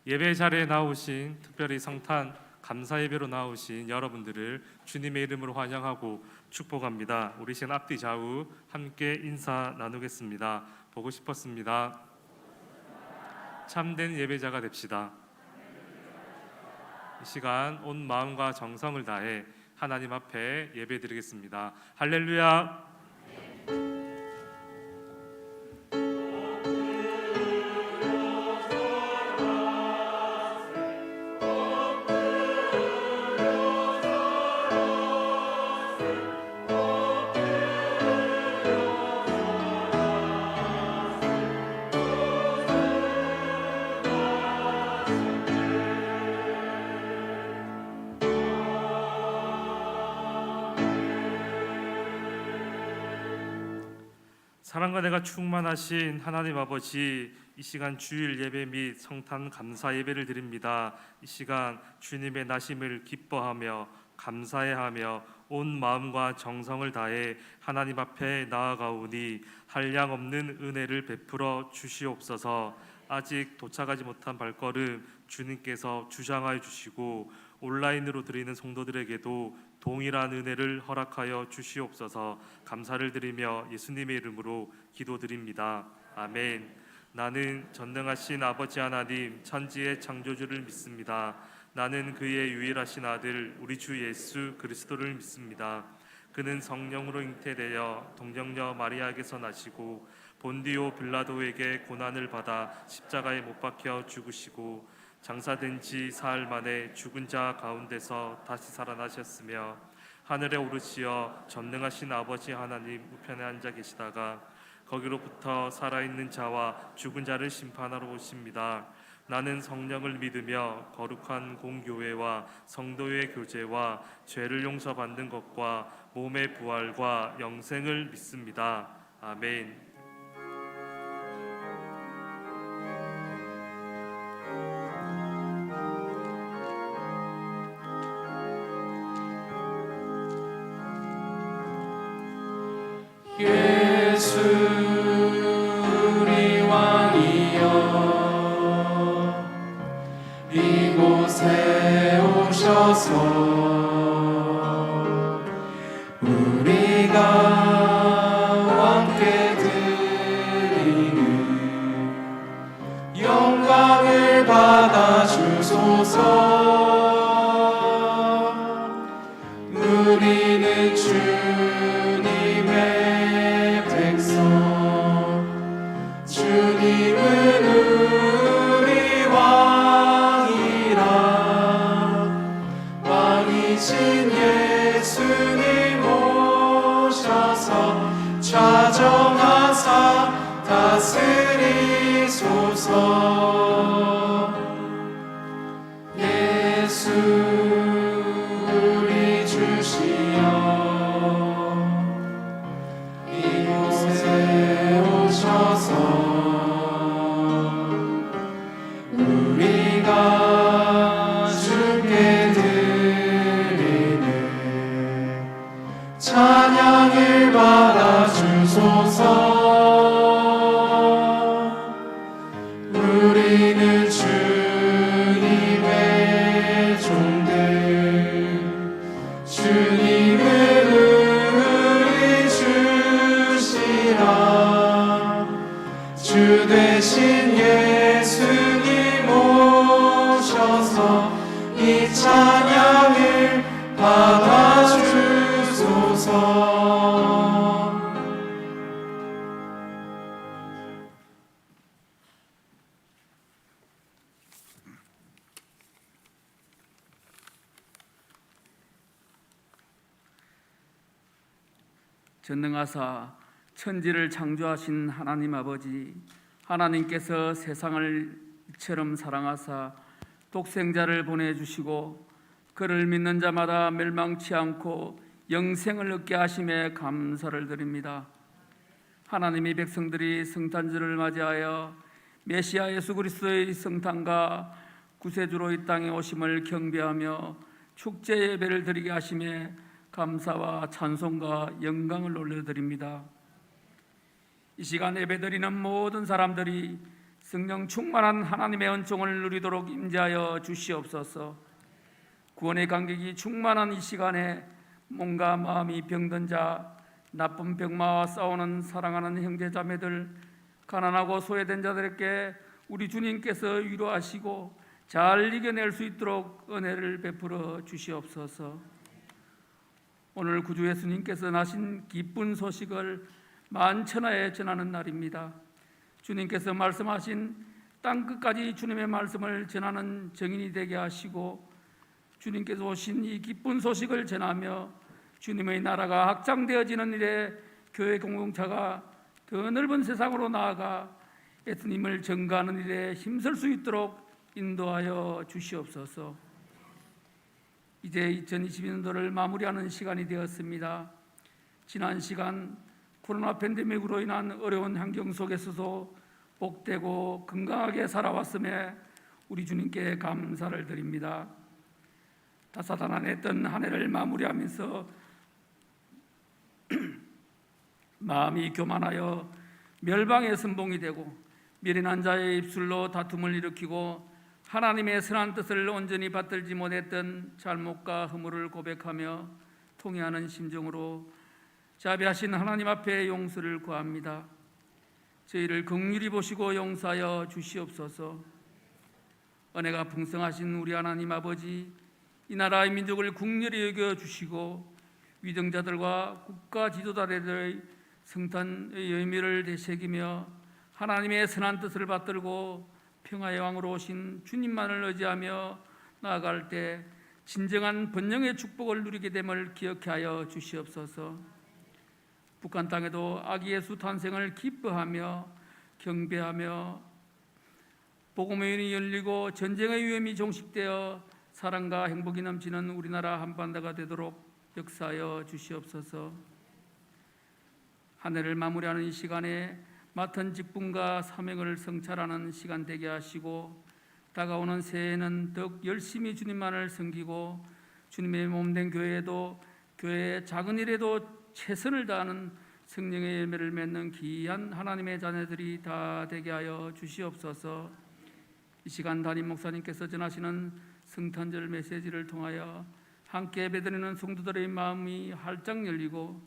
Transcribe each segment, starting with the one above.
예배 자리에 나오신, 특별히 성탄 감사 예배로 나오신 여러분들을 주님의 이름으로 환영하고 축복합니다. 우리 시간 앞뒤 좌우 함께 인사 나누겠습니다. 보고 싶었습니다. 참된 예배자가 됩시다. 이 시간 온 마음과 정성을 다해 하나님 앞에 예배드리겠습니다. 할렐루야. 사랑과 내가 충만하신 하나님 아버지, 이 시간 주일 예배 및 성탄 감사 예배를 드립니다. 이 시간 주님의 나심을 기뻐하며 감사해하며 온 마음과 정성을 다해 하나님 앞에 나아가오니 한량없는 은혜를 베풀어 주시옵소서. 아직 도착하지 못한 발걸음 주님께서 주장하여 주시고 온라인으로 드리는 성도들에게도 동일한 은혜를 허락하여 주시옵소서. 감사를 드리며 예수님의 이름으로 기도드립니다. 아멘. 나는 전능하신 아버지 하나님 천지의 창조주를 믿습니다. 나는 그의 유일하신 아들 우리 주 예수 그리스도를 믿습니다. 그는 성령으로 잉태되어 동정녀 마리아에게서 나시고 본디오 빌라도에게 고난을 받아 십자가에 못 박혀 죽으시고 장사된 지 사흘 만에 죽은 자 가운데서 다시 살아나셨으며 하늘에 오르시어 전능하신 아버지 하나님 우편에 앉아 계시다가 거기로부터 살아있는 자와 죽은 자를 심판하러 오십니다. 나는 성령을 믿으며 거룩한 공교회와 성도의 교제와 죄를 용서받는 것과 몸의 부활과 영생을 믿습니다. 아멘. 예수 우리 왕이여 이곳에 오셔서 우리가 왕께 드리는 영광을 받아 주소서. 우리는 주님의 백성, 주님은 우리 왕이라. 왕이신 예수님 오셔서 좌정하사 다스리소서. 예수 우리 주시여 이곳에 오셔서 우리가 주께 드리는 찬양을 받아 주소서. 우리는 주님의 종들, 주님은 우리 주시라. 주 되신 예수님 오셔서 이 찬양을 받아 주소서. 전능하사 천지를 창조하신 하나님 아버지, 하나님께서 세상을 이처럼 사랑하사 독생자를 보내주시고 그를 믿는 자마다 멸망치 않고 영생을 얻게 하심에 감사를 드립니다. 하나님의 백성들이 성탄절을 맞이하여 메시아 예수 그리스도의 성탄과 구세주로 이 땅에 오심을 경배하며 축제 예배를 드리게 하심에 감사와 찬송과 영광을 올려드립니다. 이 시간 예배드리는 모든 사람들이 성령 충만한 하나님의 은총을 누리도록 임재하여 주시옵소서. 구원의 감격이 충만한 이 시간에 몸과 마음이 병든 자, 나쁜 병마와 싸우는 사랑하는 형제자매들, 가난하고 소외된 자들에게 우리 주님께서 위로하시고 잘 이겨낼 수 있도록 은혜를 베풀어 주시옵소서. 오늘 구주 예수님께서 나신 기쁜 소식을 만천하에 전하는 날입니다. 주님께서 말씀하신 땅끝까지 주님의 말씀을 전하는 증인이 되게 하시고, 주님께서 오신 이 기쁜 소식을 전하며 주님의 나라가 확장되어지는 일에 교회 공동체가 더 넓은 세상으로 나아가 예수님을 전가하는 일에 힘쓸 수 있도록 인도하여 주시옵소서. 이제 2022년도를 마무리하는 시간이 되었습니다. 지난 시간 코로나 팬데믹으로 인한 어려운 환경 속에서도 복되고 건강하게 살아왔음에 우리 주님께 감사를 드립니다. 다사다난했던 한 해를 마무리하면서 마음이 교만하여 멸망의 선봉이 되고 미련한 자의 입술로 다툼을 일으키고 하나님의 선한 뜻을 온전히 받들지 못했던 잘못과 허물을 고백하며 통회하는 심정으로 자비하신 하나님 앞에 용서를 구합니다. 저희를 긍휼히 보시고 용서하여 주시옵소서. 은혜가 풍성하신 우리 하나님 아버지, 이 나라의 민족을 긍휼히 여겨 주시고 위정자들과 국가 지도자들의 성탄의 의미를 되새기며 하나님의 선한 뜻을 받들고 평화의 왕으로 오신 주님만을 의지하며 나아갈 때 진정한 번영의 축복을 누리게 됨을 기억해 하여 주시옵소서. 북한 땅에도 아기 예수 탄생을 기뻐하며 경배하며 복음의 문이 열리고 전쟁의 위험이 종식되어 사랑과 행복이 넘치는 우리나라 한반도가 되도록 역사하여 주시옵소서. 한 해를 마무리하는 이 시간에 맡은 직분과 사명을 성찰하는 시간 되게 하시고, 다가오는 새해에는 더욱 열심히 주님만을 섬기고 주님의 몸된 교회에도 교회의 작은 일에도 최선을 다하는 성령의 열매를 맺는 귀한 하나님의 자녀들이 다 되게 하여 주시옵소서. 이 시간 담임 목사님께서 전하시는 성탄절 메시지를 통하여 함께 예배드리는 성도들의 마음이 활짝 열리고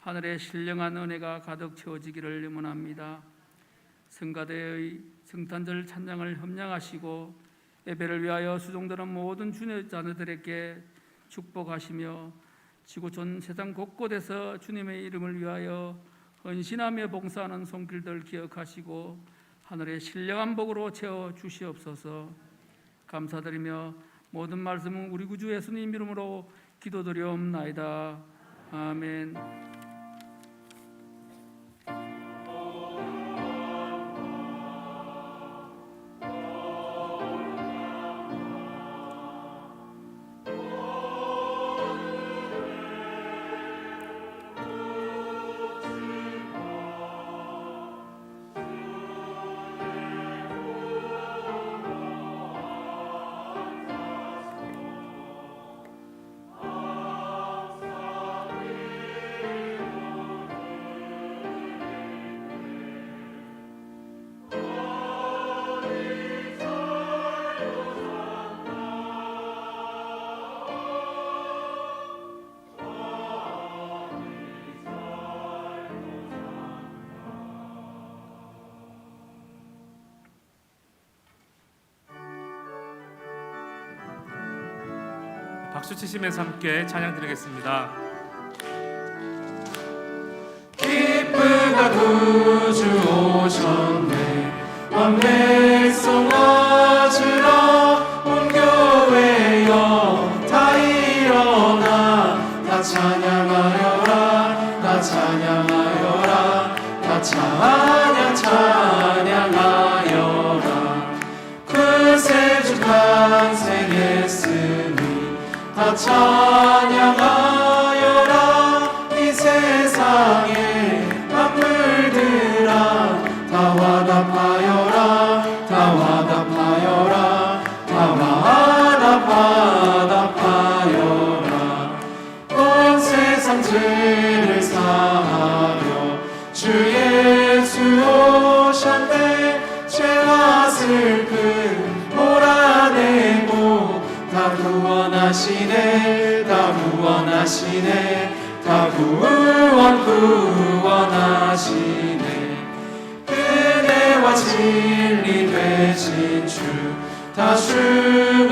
하늘의 신령한 은혜가 가득 채워지기를 염원합니다. 성가대의 성탄절 찬양을 협량하시고 예배를 위하여 수종되는 모든 주의 자녀들에게 축복하시며 지구촌 세상 곳곳에서 주님의 이름을 위하여 헌신하며 봉사하는 손길들 기억하시고 하늘의 신령한 복으로 채워 주시옵소서. 감사드리며 모든 말씀은 우리 구주 예수님 이름으로 기도드리옵나이다. 아멘. 박수 치시면서 함께 찬양 드리겠습니다. 기쁘다 구주 오셨네. 온 백성 맞으러 온 교회여 다 일어나 다 찬양하여라 다 찬양하여라 다 찬양하여라. 그새 주 탄생했으니 다 찬양하여라. 이 세상에 만물들아 다 화답하여라 다 화답하여라 다 화답하여라. 온 세상 죄를 사하려 주 예수 오셨네. 죄와 구원하시네 다 구원하시네 다 구원하시네 은혜와 진리 되신 주 다 주관하시니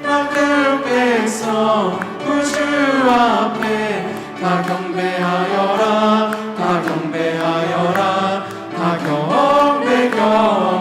만큼 백성 구주 앞에 다 경배하여라 다 경배하여라 다 경배하여라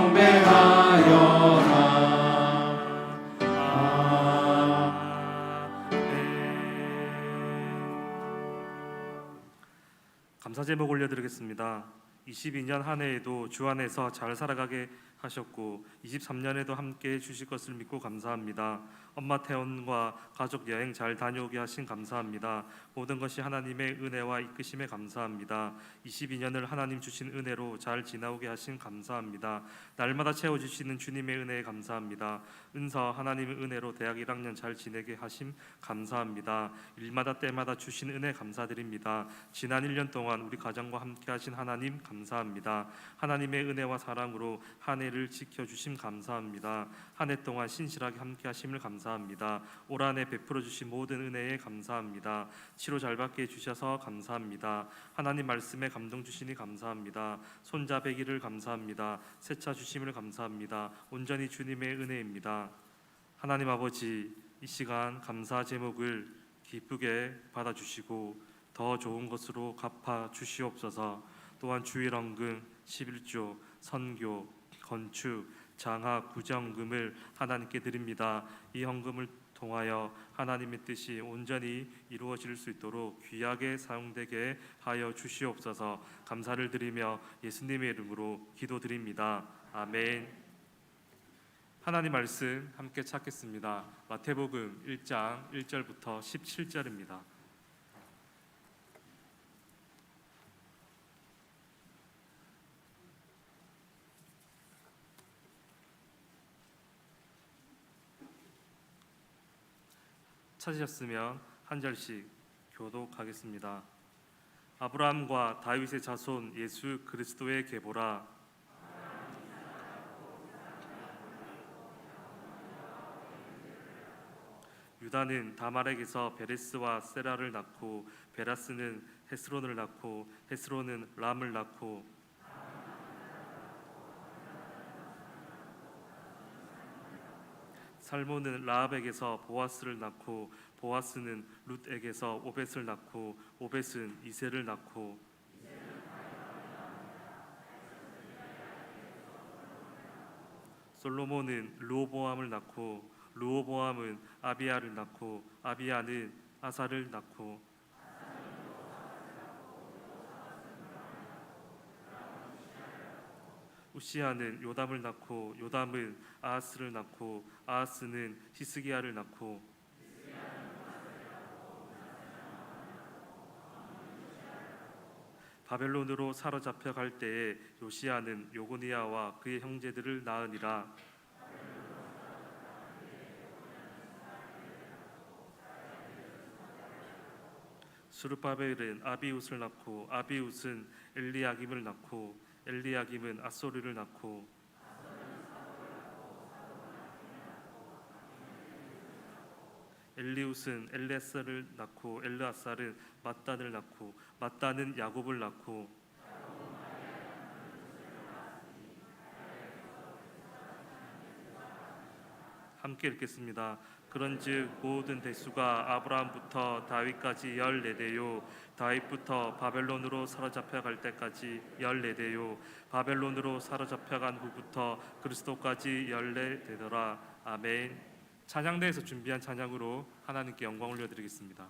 감사 제목 올려드리겠습니다. 22년 한 해에도 주 안에서 잘 살아가게 하셨고 23년에도 함께 해주실 것을 믿고 감사합니다. 엄마 태원과 가족 여행 잘 다녀오게 하신 감사합니다. 모든 것이 하나님의 은혜와 이끄심에 감사합니다. 22년을 하나님 주신 은혜로 잘 지나오게 하신 감사합니다. 날마다 채워주시는 주님의 은혜에 감사합니다. 은서 하나님의 은혜로 대학 1학년 잘 지내게 하심 감사합니다. 일마다 때마다 주신 은혜 감사드립니다. 지난 1년 동안 우리 가정과 함께 하신 하나님 감사합니다. 하나님의 은혜와 사랑으로 한 해를 지켜주심 감사합니다. 한 해 동안 신실하게 함께 하심을 감사합니다. 올 한 해 베풀어 주신 모든 은혜에 감사합니다. 치료 잘 받게 해주셔서 감사합니다. 하나님 말씀에 감동 주시니 감사합니다. 손자 배기를 감사합니다. 세차 주심을 감사합니다. 온전히 주님의 은혜입니다. 하나님 아버지, 이 시간 감사 제목을 기쁘게 받아주시고 더 좋은 것으로 갚아 주시옵소서. 또한 주일 헌금 11조 선교 건축 장학 구정금을 하나님께 드립니다. 이 헌금을 통하여 하나님의 뜻이 온전히 이루어질 수 있도록 귀하게 사용되게 하여 주시옵소서. 감사를 드리며 예수님의 이름으로 기도드립니다. 아멘. 하나님 말씀 함께 찾겠습니다. 마태복음 1장 1절부터 17절입니다. 찾으셨으면 한 절씩 교독하겠습니다. 아브라함과 다윗의 자손 예수 그리스도의 계보라. 유다는 다말에게서 베레스와 세라를 낳고 베라스는 헤스론을 낳고 헤스론은 람을 낳고 살몬은 라합에게서 보아스를 낳고 보아스는 룻에게서 오벳을 낳고 오벳은 이새를 낳고 솔로몬은 르호보암을 낳고 르호보암은 아비야를 낳고 아비야는 아사를 낳고 우시아는 요담을 낳고 요담은 아하스를 낳고 아하스는 히스기야를 낳고 바벨론으로 사로잡혀 갈 때에 요시아는 요고니아와 그의 형제들을 낳으니라. 스룹바벨은 아비웃을 낳고 아비웃은 엘리야김을 낳고 엘리야김은 아소르를 낳고 엘리웃은 엘레사를 낳고 엘르아살은 mat단을 낳고 mat단은 야곱을 낳고 함께 읽겠습니다. 그런즉 모든 대수가 아브라함부터 다윗까지 14대요 다윗부터 바벨론으로 사로잡혀 갈 때까지 14대요 바벨론으로 사로잡혀 간 후부터 그리스도까지 14대더라. 아멘. 찬양대에서 준비한 찬양으로 하나님께 영광 올려드리겠습니다.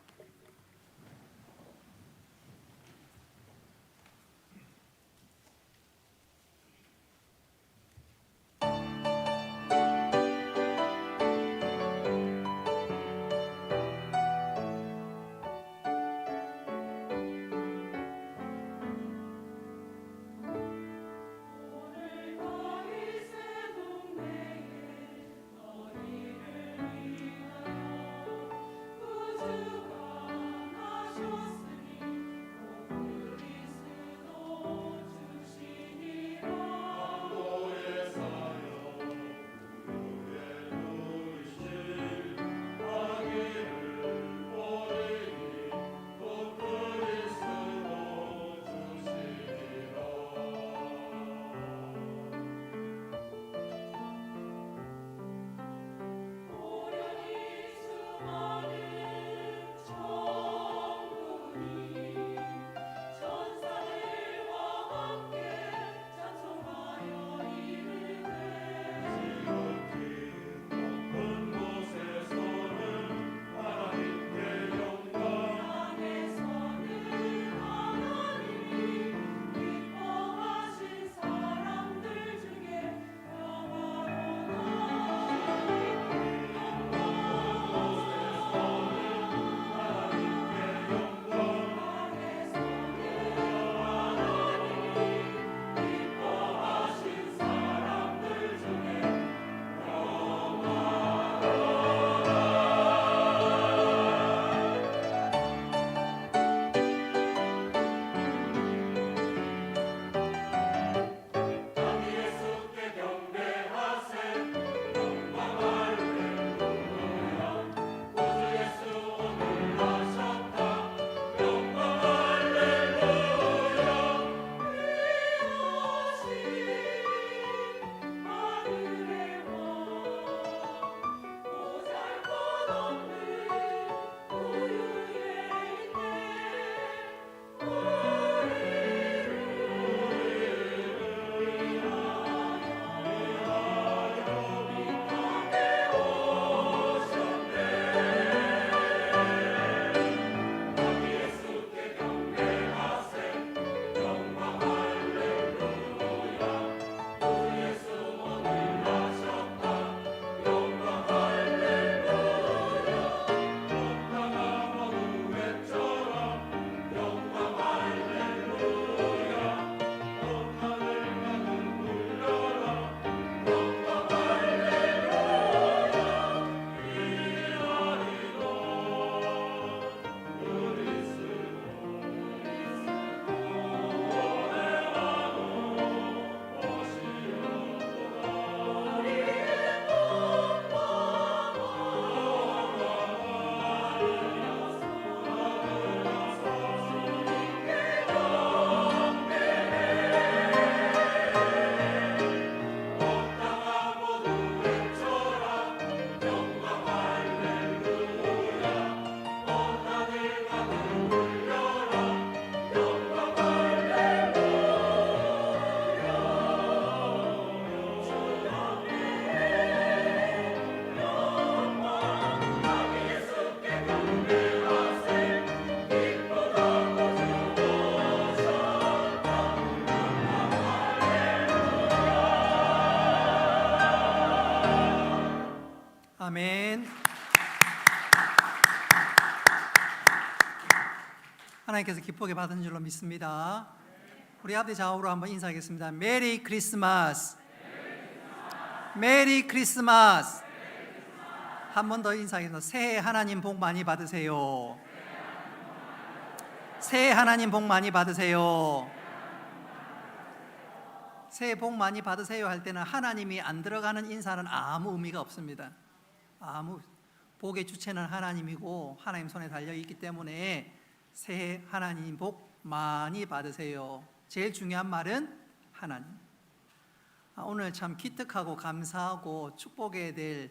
아멘. 하나님께서 기쁘게 받은 줄로 믿습니다. 우리 앞뒤 좌우로 한번 인사하겠습니다. 메리 크리스마스. 메리 크리스마스. 한 번 더 인사하겠습니다. 새해 하나님 복 많이 받으세요. 새해 하나님 복 많이 받으세요. 새해 복 많이 받으세요 할 때는 하나님이 안 들어가는 인사는 아무 의미가 없습니다. 복의 주체는 하나님이고 하나님 손에 달려 있기 때문에 새해 하나님 복 많이 받으세요. 제일 중요한 말은 하나님. 오늘 참 기특하고 감사하고 축복해야 될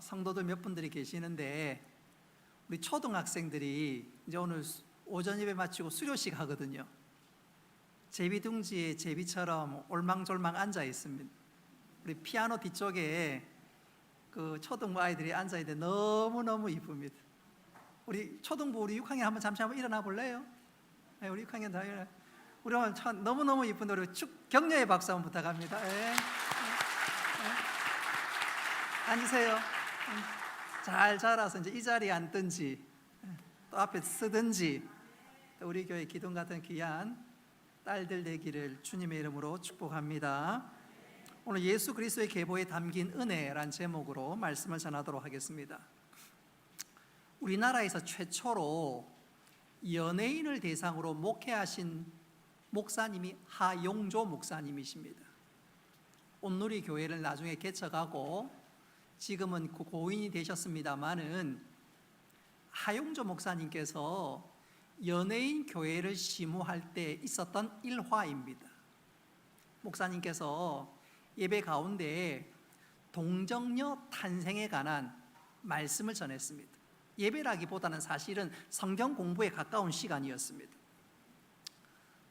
성도들 몇 분들이 계시는데, 우리 초등학생들이 이제 오늘 오전 예배 마치고 수료식 하거든요. 제비둥지에 제비처럼 올망졸망 앉아 있습니다. 우리 피아노 뒤쪽에 그 초등부 아이들이 앉아 있는데 너무너무 이쁩니다. 우리 초등부 우리 6학년 한번 잠시 한번 일어나 볼래요? 네, 우리 6학년 다 일어나. 우리 오늘 참 너무너무 이쁜데 우리 격려의 박수 한번 부탁합니다. 네. 앉으세요. 잘 자라서 이제 이 자리에 앉든지 또 앞에 쓰든지 우리 교회 기둥 같은 귀한 딸들 되기를 주님의 이름으로 축복합니다. 오늘 예수 그리스도의 계보에 담긴 은혜란 제목으로 말씀을 전하도록 하겠습니다. 우리나라에서 최초로 연예인을 대상으로 목회하신 목사님이 하용조 목사님이십니다. 온누리 교회를 나중에 개척하고 지금은 고인이 되셨습니다마는 하용조 목사님께서 연예인 교회를 심우할 때 있었던 일화입니다. 목사님께서 예배 가운데 동정녀 탄생에 관한 말씀을 전했습니다. 예배라기보다는 사실은 성경 공부에 가까운 시간이었습니다.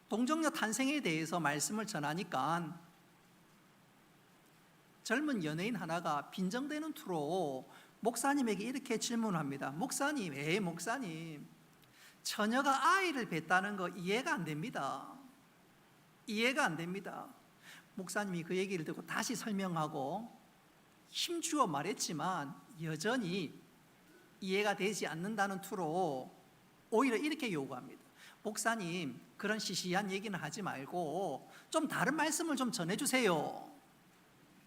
동정녀 탄생에 대해서 말씀을 전하니까 젊은 연예인 하나가 빈정대는 투로 목사님에게 이렇게 질문합니다. 목사님, 목사님, 처녀가 아이를 뱉다는 거 이해가 안 됩니다. 이해가 안 됩니다. 목사님이 그 얘기를 듣고 다시 설명하고 힘주어 말했지만 여전히 이해가 되지 않는다는 투로 오히려 이렇게 요구합니다. 목사님, 그런 시시한 얘기는 하지 말고 좀 다른 말씀을 좀 전해주세요.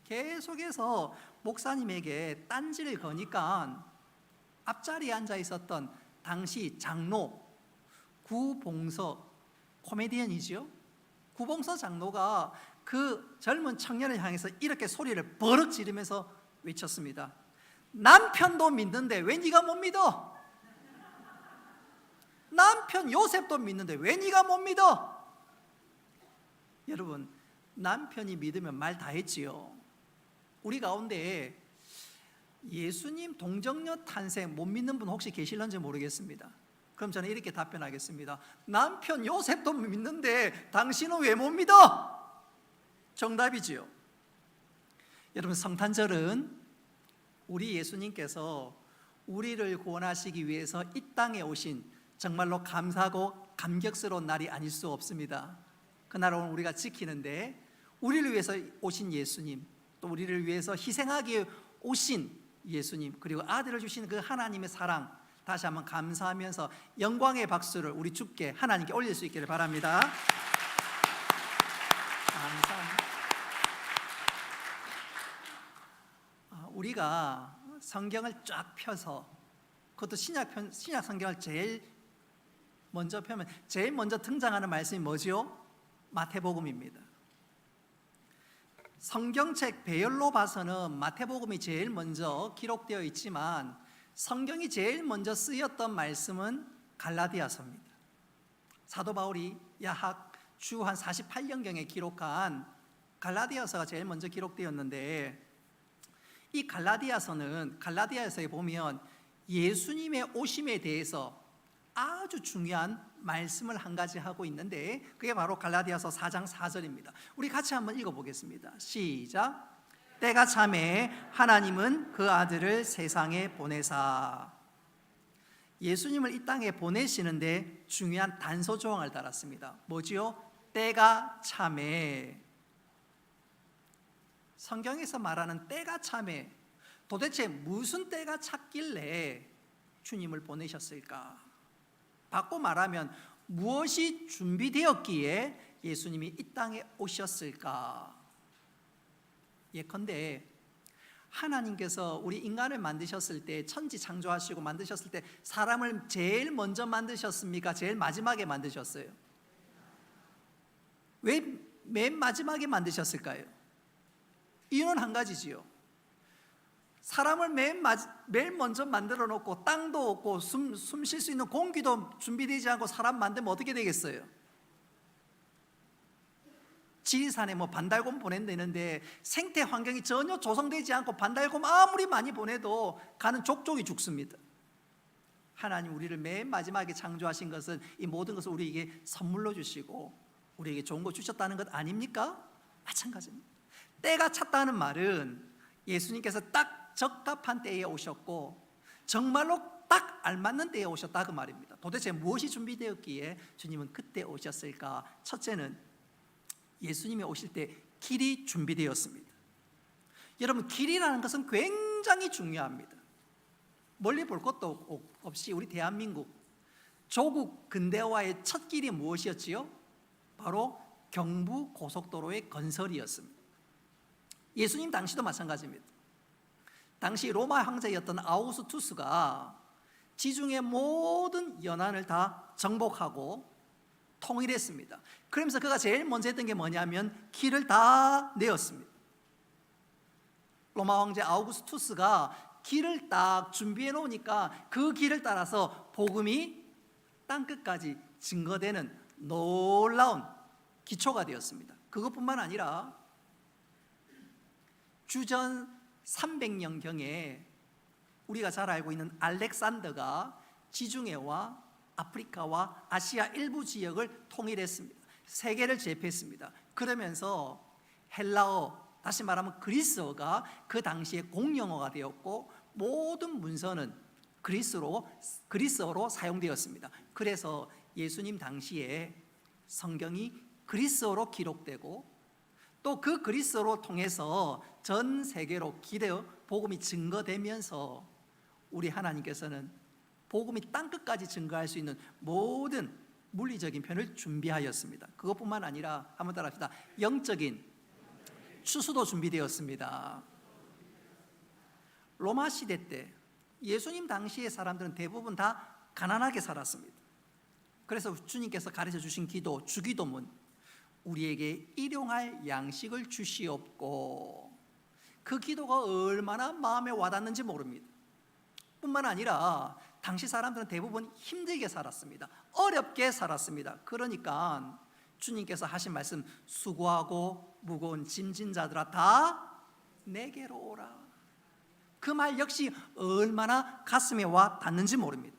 계속해서 목사님에게 딴지를 거니까 앞자리에 앉아 있었던 당시 장로 구봉서, 코미디언이지요. 구봉서 장로가 그 젊은 청년을 향해서 이렇게 소리를 버럭 지르면서 외쳤습니다. 남편도 믿는데 왜 네가 못 믿어? 남편 요셉도 믿는데 왜 네가 못 믿어? 여러분, 남편이 믿으면 말 다 했지요. 우리 가운데 예수님 동정녀 탄생 못 믿는 분 혹시 계실런지 모르겠습니다. 그럼 저는 이렇게 답변하겠습니다. 남편 요셉도 믿는데 당신은 왜 못 믿어? 정답이지요. 여러분, 성탄절은 우리 예수님께서 우리를 구원하시기 위해서 이 땅에 오신 정말로 감사하고 감격스러운 날이 아닐 수 없습니다. 그날을 오늘 우리가 지키는데, 우리를 위해서 오신 예수님, 또 우리를 위해서 희생하기 오신 예수님, 그리고 아들을 주신 그 하나님의 사랑, 다시 한번 감사하면서 영광의 박수를 우리 주께 하나님께 올릴 수 있기를 바랍니다. 감사합니다. 우리가 성경을 쫙 펴서, 그것도 신약 성경을 제일 먼저 펴면 제일 먼저 등장하는 말씀이 뭐죠? 마태복음입니다. 성경책 배열로 봐서는 마태복음이 제일 먼저 기록되어 있지만 성경이 제일 먼저 쓰였던 말씀은 갈라디아서입니다. 사도 바울이 약 주 한 48년경에 기록한 갈라디아서가 제일 먼저 기록되었는데, 이 갈라디아서에 보면 예수님의 오심에 대해서 아주 중요한 말씀을 한 가지 하고 있는데, 그게 바로 갈라디아서 4장 4절입니다. 우리 같이 한번 읽어보겠습니다. 시작. 때가 차매 하나님은 그 아들을 세상에 보내사. 예수님을 이 땅에 보내시는데 중요한 단서 조항을 달았습니다. 뭐지요? 때가 차매. 성경에서 말하는 때가 차매, 도대체 무슨 때가 찼길래 주님을 보내셨을까? 바꿔 말하면 무엇이 준비되었기에 예수님이 이 땅에 오셨을까? 예컨대 하나님께서 우리 인간을 만드셨을 때, 천지 창조하시고 만드셨을 때 사람을 제일 먼저 만드셨습니까? 제일 마지막에 만드셨어요? 왜 맨 마지막에 만드셨을까요? 이유는 한 가지지요. 사람을 맨 먼저 만들어 놓고 땅도 없고 숨 쉴 수 있는 공기도 준비되지 않고 사람 만들면 어떻게 되겠어요? 지리산에 뭐 반달곰 보낸다는데 생태 환경이 전혀 조성되지 않고 반달곰 아무리 많이 보내도 가는 족족이 죽습니다. 하나님 우리를 맨 마지막에 창조하신 것은 이 모든 것을 우리에게 선물로 주시고 우리에게 좋은 거 주셨다는 것 아닙니까? 마찬가지입니다. 때가 찼다는 말은 예수님께서 딱 적합한 때에 오셨고 정말로 딱 알맞는 때에 오셨다 그 말입니다. 도대체 무엇이 준비되었기에 주님은 그때 오셨을까? 첫째는 예수님이 오실 때 길이 준비되었습니다. 여러분, 길이라는 것은 굉장히 중요합니다. 멀리 볼 것도 없이 우리 대한민국 조국 근대화의 첫 길이 무엇이었지요? 바로 경부 고속도로의 건설이었습니다. 예수님 당시도 마찬가지입니다. 당시 로마 황제였던 아우구스투스가 지중해 모든 연안을 다 정복하고 통일했습니다. 그러면서 그가 제일 먼저 했던 게 뭐냐면 길을 다 내었습니다. 로마 황제 아우구스투스가 길을 딱 준비해 놓으니까 그 길을 따라서 복음이 땅끝까지 증거되는 놀라운 기초가 되었습니다. 그것뿐만 아니라 주전 300년경에 우리가 잘 알고 있는 알렉산더가 지중해와 아프리카와 아시아 일부 지역을 통일했습니다. 세계를 제패했습니다. 그러면서 헬라어, 다시 말하면 그리스어가 그 당시에 공용어가 되었고 모든 문서는 그리스어로 사용되었습니다. 그래서 예수님 당시에 성경이 그리스어로 기록되고 또 그 그리스어로 통해서 전 세계로 기대어 복음이 증거되면서 우리 하나님께서는 복음이 땅끝까지 증거할 수 있는 모든 물리적인 편을 준비하였습니다. 그것뿐만 아니라 한번 따라합시다. 영적인 추수도 준비되었습니다. 로마 시대 때 예수님 당시의 사람들은 대부분 다 가난하게 살았습니다. 그래서 주님께서 가르쳐 주신 기도, 주기도문, 우리에게 일용할 양식을 주시옵고, 그 기도가 얼마나 마음에 와닿는지 모릅니다. 뿐만 아니라 당시 사람들은 대부분 힘들게 살았습니다. 어렵게 살았습니다. 그러니까 주님께서 하신 말씀, 수고하고 무거운 짐진 자들아 다 내게로 오라. 그 말 역시 얼마나 가슴에 와 닿는지 모릅니다.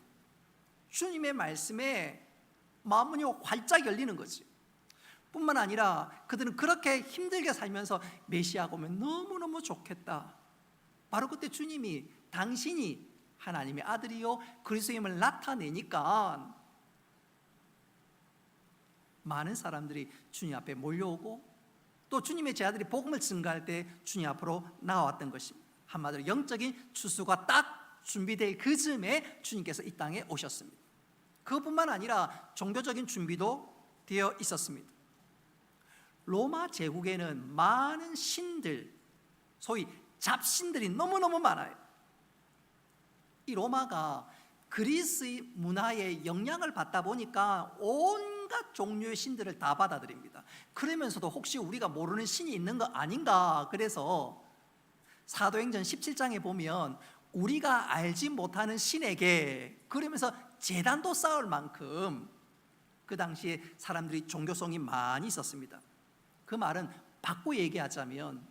주님의 말씀에 마음문이 활짝 열리는 거지. 뿐만 아니라 그들은 그렇게 힘들게 살면서 메시아가 오면 너무너무 좋겠다. 바로 그때 주님이 당신이 하나님의 아들이요 그리스도임을 나타내니까 많은 사람들이 주님 앞에 몰려오고 또 주님의 제자들이 복음을 증거할 때 주님 앞으로 나왔던 것입니다. 한마디로 영적인 추수가 딱 준비될 그 즈음에 주님께서 이 땅에 오셨습니다. 그것뿐만 아니라 종교적인 준비도 되어 있었습니다. 로마 제국에는 많은 신들, 소위 잡신들이 너무너무 많아요. 이 로마가 그리스의 문화에 영향을 받다 보니까 온갖 종류의 신들을 다 받아들입니다. 그러면서도 혹시 우리가 모르는 신이 있는 거 아닌가, 그래서 사도행전 17장에 보면 우리가 알지 못하는 신에게, 그러면서 제단도 쌓을 만큼 그 당시에 사람들이 종교성이 많이 있었습니다. 그 말은 바꿔 얘기하자면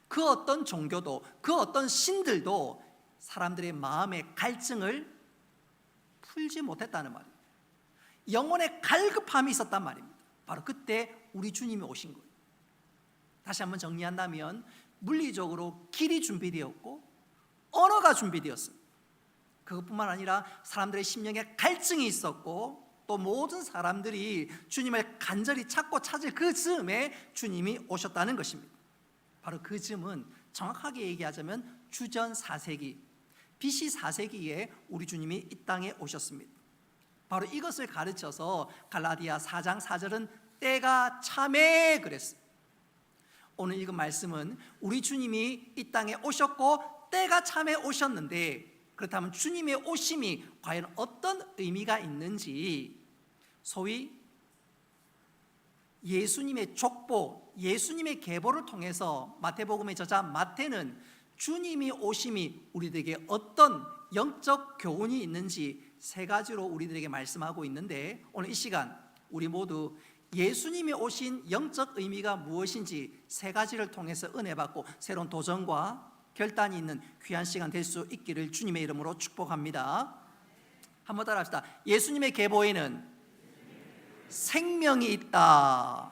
그 어떤 종교도 그 어떤 신들도 사람들의 마음의 갈증을 풀지 못했다는 말입니다. 영혼의 갈급함이 있었단 말입니다. 바로 그때 우리 주님이 오신 거예요. 다시 한번 정리한다면 물리적으로 길이 준비되었고 언어가 준비되었습니다. 그것뿐만 아니라 사람들의 심령에 갈증이 있었고 또 모든 사람들이 주님을 간절히 찾고 찾을 그 즈음에 주님이 오셨다는 것입니다. 바로 그 즈음은 정확하게 얘기하자면 주전 4세기, BC 4세기에 우리 주님이 이 땅에 오셨습니다. 바로 이것을 가르쳐서 갈라디아 4장 4절은 때가 참에 그랬어요. 오늘 읽은 말씀은 우리 주님이 이 땅에 오셨고 때가 참에 오셨는데, 그렇다면 주님의 오심이 과연 어떤 의미가 있는지, 소위 예수님의 족보, 예수님의 계보를 통해서 마태복음의 저자 마태는 주님이 오심이 우리들에게 어떤 영적 교훈이 있는지 세 가지로 우리들에게 말씀하고 있는데, 오늘 이 시간 우리 모두 예수님이 오신 영적 의미가 무엇인지 세 가지를 통해서 은혜 받고 새로운 도전과 결단이 있는 귀한 시간 될 수 있기를 주님의 이름으로 축복합니다. 한번 따라 합시다. 예수님의 계보에는 생명이 있다.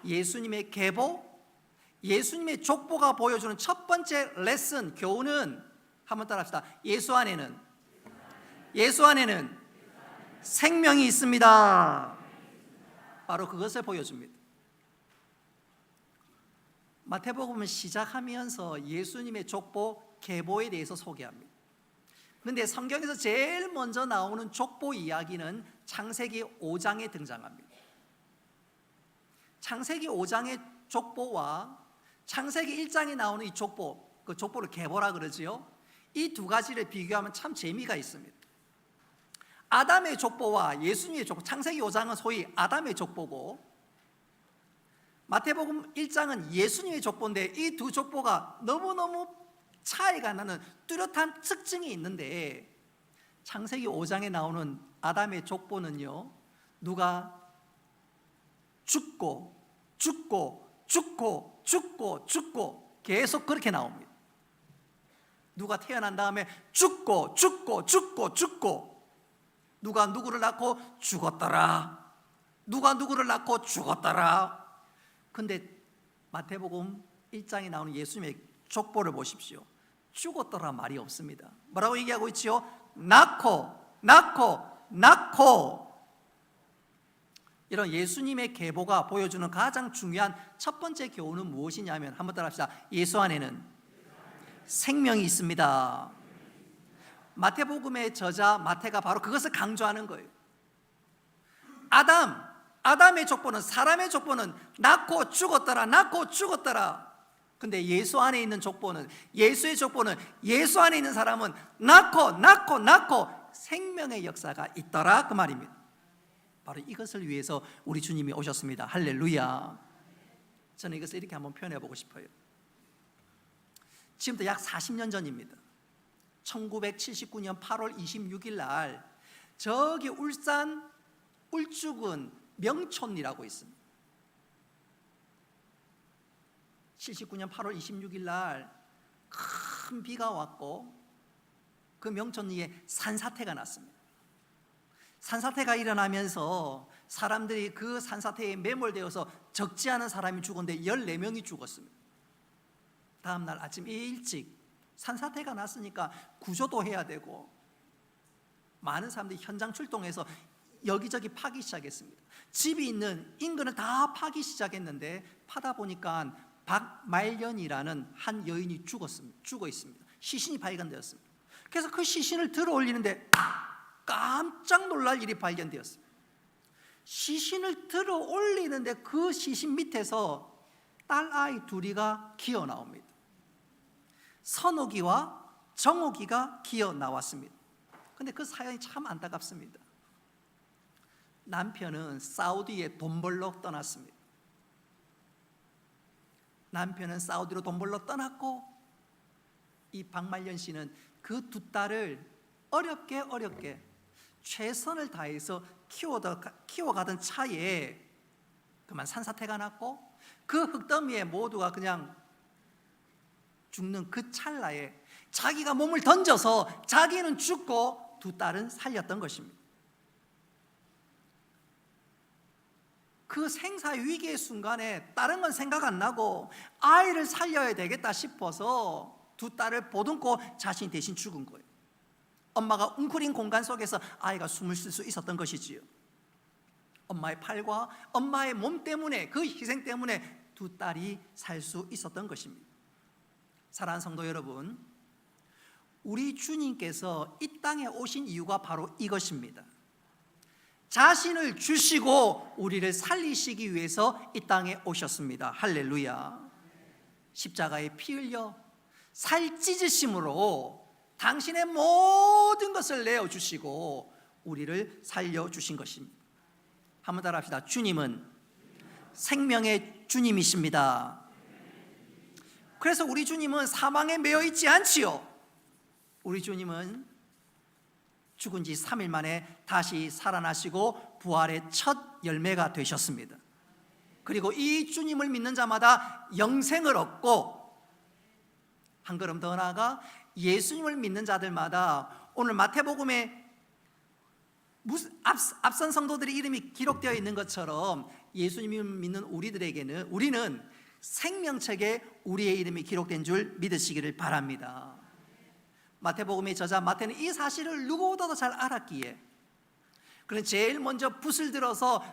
예수님의 계보, 예수님의 족보가 보여주는 첫 번째 레슨, 교훈은 한번 따라 합시다. 예수 안에는 생명이 있습니다. 바로 그것을 보여줍니다. 마태복음을 시작하면서 예수님의 족보, 계보에 대해서 소개합니다. 그런데 성경에서 제일 먼저 나오는 족보 이야기는 창세기 5장에 등장합니다. 창세기 5장의 족보와 창세기 1장에 나오는 이 족보, 그 족보를 계보라 그러지요. 이 두 가지를 비교하면 참 재미가 있습니다. 아담의 족보와 예수님의 족보, 창세기 5장은 소위 아담의 족보고 마태복음 1장은 예수님의 족보인데, 이 두 족보가 너무너무 차이가 나는 뚜렷한 특징이 있는데, 창세기 5장에 나오는 아담의 족보는요, 누가 죽고 계속 그렇게 나옵니다. 누가 태어난 다음에 죽고 누가 누구를 낳고 죽었더라, 누가 누구를 낳고 죽었더라. 근데 마태복음 1장에 나오는 예수님의 족보를 보십시오. 죽었더라 말이 없습니다. 뭐라고 얘기하고 있지요? 낳고. 이런 예수님의 계보가 보여주는 가장 중요한 첫 번째 교훈은 무엇이냐면, 한번 따라 합시다. 예수 안에는 생명이 있습니다. 마태복음의 저자 마태가 바로 그것을 강조하는 거예요. 아담의 족보는, 사람의 족보는 낳고 죽었더라. 근데 예수 안에 있는 족보는, 예수의 족보는, 예수 안에 있는 사람은 낳고 생명의 역사가 있더라, 그 말입니다. 바로 이것을 위해서 우리 주님이 오셨습니다. 할렐루야. 저는 이것을 이렇게 한번 표현해 보고 싶어요. 지금부터 약 40년 전입니다. 1979년 8월 26일 날 저기 울산 울주군 명촌이라고 있습니다. 79년 8월 26일 날 큰 비가 왔고 그 명촌리에 산사태가 났습니다. 산사태가 일어나면서 사람들이 그 산사태에 매몰되어서 적지 않은 사람이 죽었는데 14명이 죽었습니다. 다음 날 아침 일찍 산사태가 났으니까 구조도 해야 되고 많은 사람들이 현장 출동해서 여기저기 파기 시작했습니다. 집이 있는 인근을 다 파기 시작했는데 파다 보니까 박말년이라는 한 여인이 죽어 있습니다. 시신이 발견되었습니다. 그래서 그 시신을 들어 올리는데 깜짝 놀랄 일이 발견되었습니다. 시신을 들어 올리는데 그 시신 밑에서 딸아이 둘이가 기어 나옵니다. 선옥이와 정옥이가 기어 나왔습니다. 근데 그 사연이 참 안타깝습니다. 남편은 사우디에 돈 벌러 떠났습니다. 남편은 사우디로 돈 벌러 떠났고 이 박말년 씨는 그 두 딸을 어렵게 최선을 다해서 키워가던 차에 그만 산사태가 났고 그 흙더미에 모두가 그냥 죽는 그 찰나에 자기가 몸을 던져서 자기는 죽고 두 딸은 살렸던 것입니다. 그 생사 위기의 순간에 다른 건 생각 안 나고 아이를 살려야 되겠다 싶어서 두 딸을 보듬고 자신이 대신 죽은 거예요. 엄마가 웅크린 공간 속에서 아이가 숨을 쉴 수 있었던 것이지요. 엄마의 팔과 엄마의 몸 때문에, 그 희생 때문에 두 딸이 살 수 있었던 것입니다. 사랑하는 성도 여러분, 우리 주님께서 이 땅에 오신 이유가 바로 이것입니다. 자신을 주시고 우리를 살리시기 위해서 이 땅에 오셨습니다. 할렐루야. 십자가에 피 흘려 살 찢으심으로 당신의 모든 것을 내어주시고 우리를 살려주신 것입니다. 한번 따라 합시다. 주님은 생명의 주님이십니다. 그래서 우리 주님은 사망에 매여 있지 않지요. 우리 주님은 죽은 지 3일 만에 다시 살아나시고 부활의 첫 열매가 되셨습니다. 그리고 이 주님을 믿는 자마다 영생을 얻고, 한 걸음 더 나아가 예수님을 믿는 자들마다 오늘 마태복음에 앞선 성도들의 이름이 기록되어 있는 것처럼 예수님을 믿는 우리는 생명책에 우리의 이름이 기록된 줄 믿으시기를 바랍니다. 마태복음의 저자 마태는 이 사실을 누구보다도 잘 알았기에 그는 제일 먼저 붓을 들어서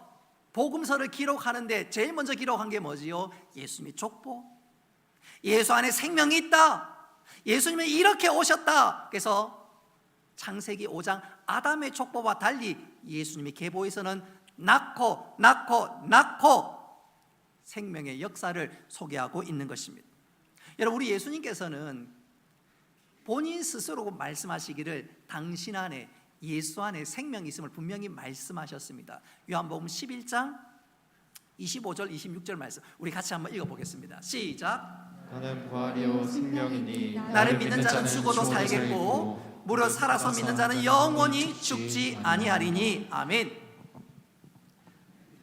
복음서를 기록하는데 제일 먼저 기록한 게 뭐지요? 예수님의 족보. 예수 안에 생명이 있다. 예수님이 이렇게 오셨다. 그래서 창세기 5장 아담의 족보와 달리 예수님이 계보에서는 낳고 생명의 역사를 소개하고 있는 것입니다. 여러분, 우리 예수님께서는 본인 스스로 말씀하시기를 당신 안에, 예수 안에 생명이 있음을 분명히 말씀하셨습니다. 요한복음 11장 25절 26절 말씀 우리 같이 한번 읽어보겠습니다. 시작. 나는 부활이요 생명이니 나를 믿는 자는 죽어도 살겠고 무릇 살아서 믿는 자는 영원히 죽지 아니하리니. 아멘.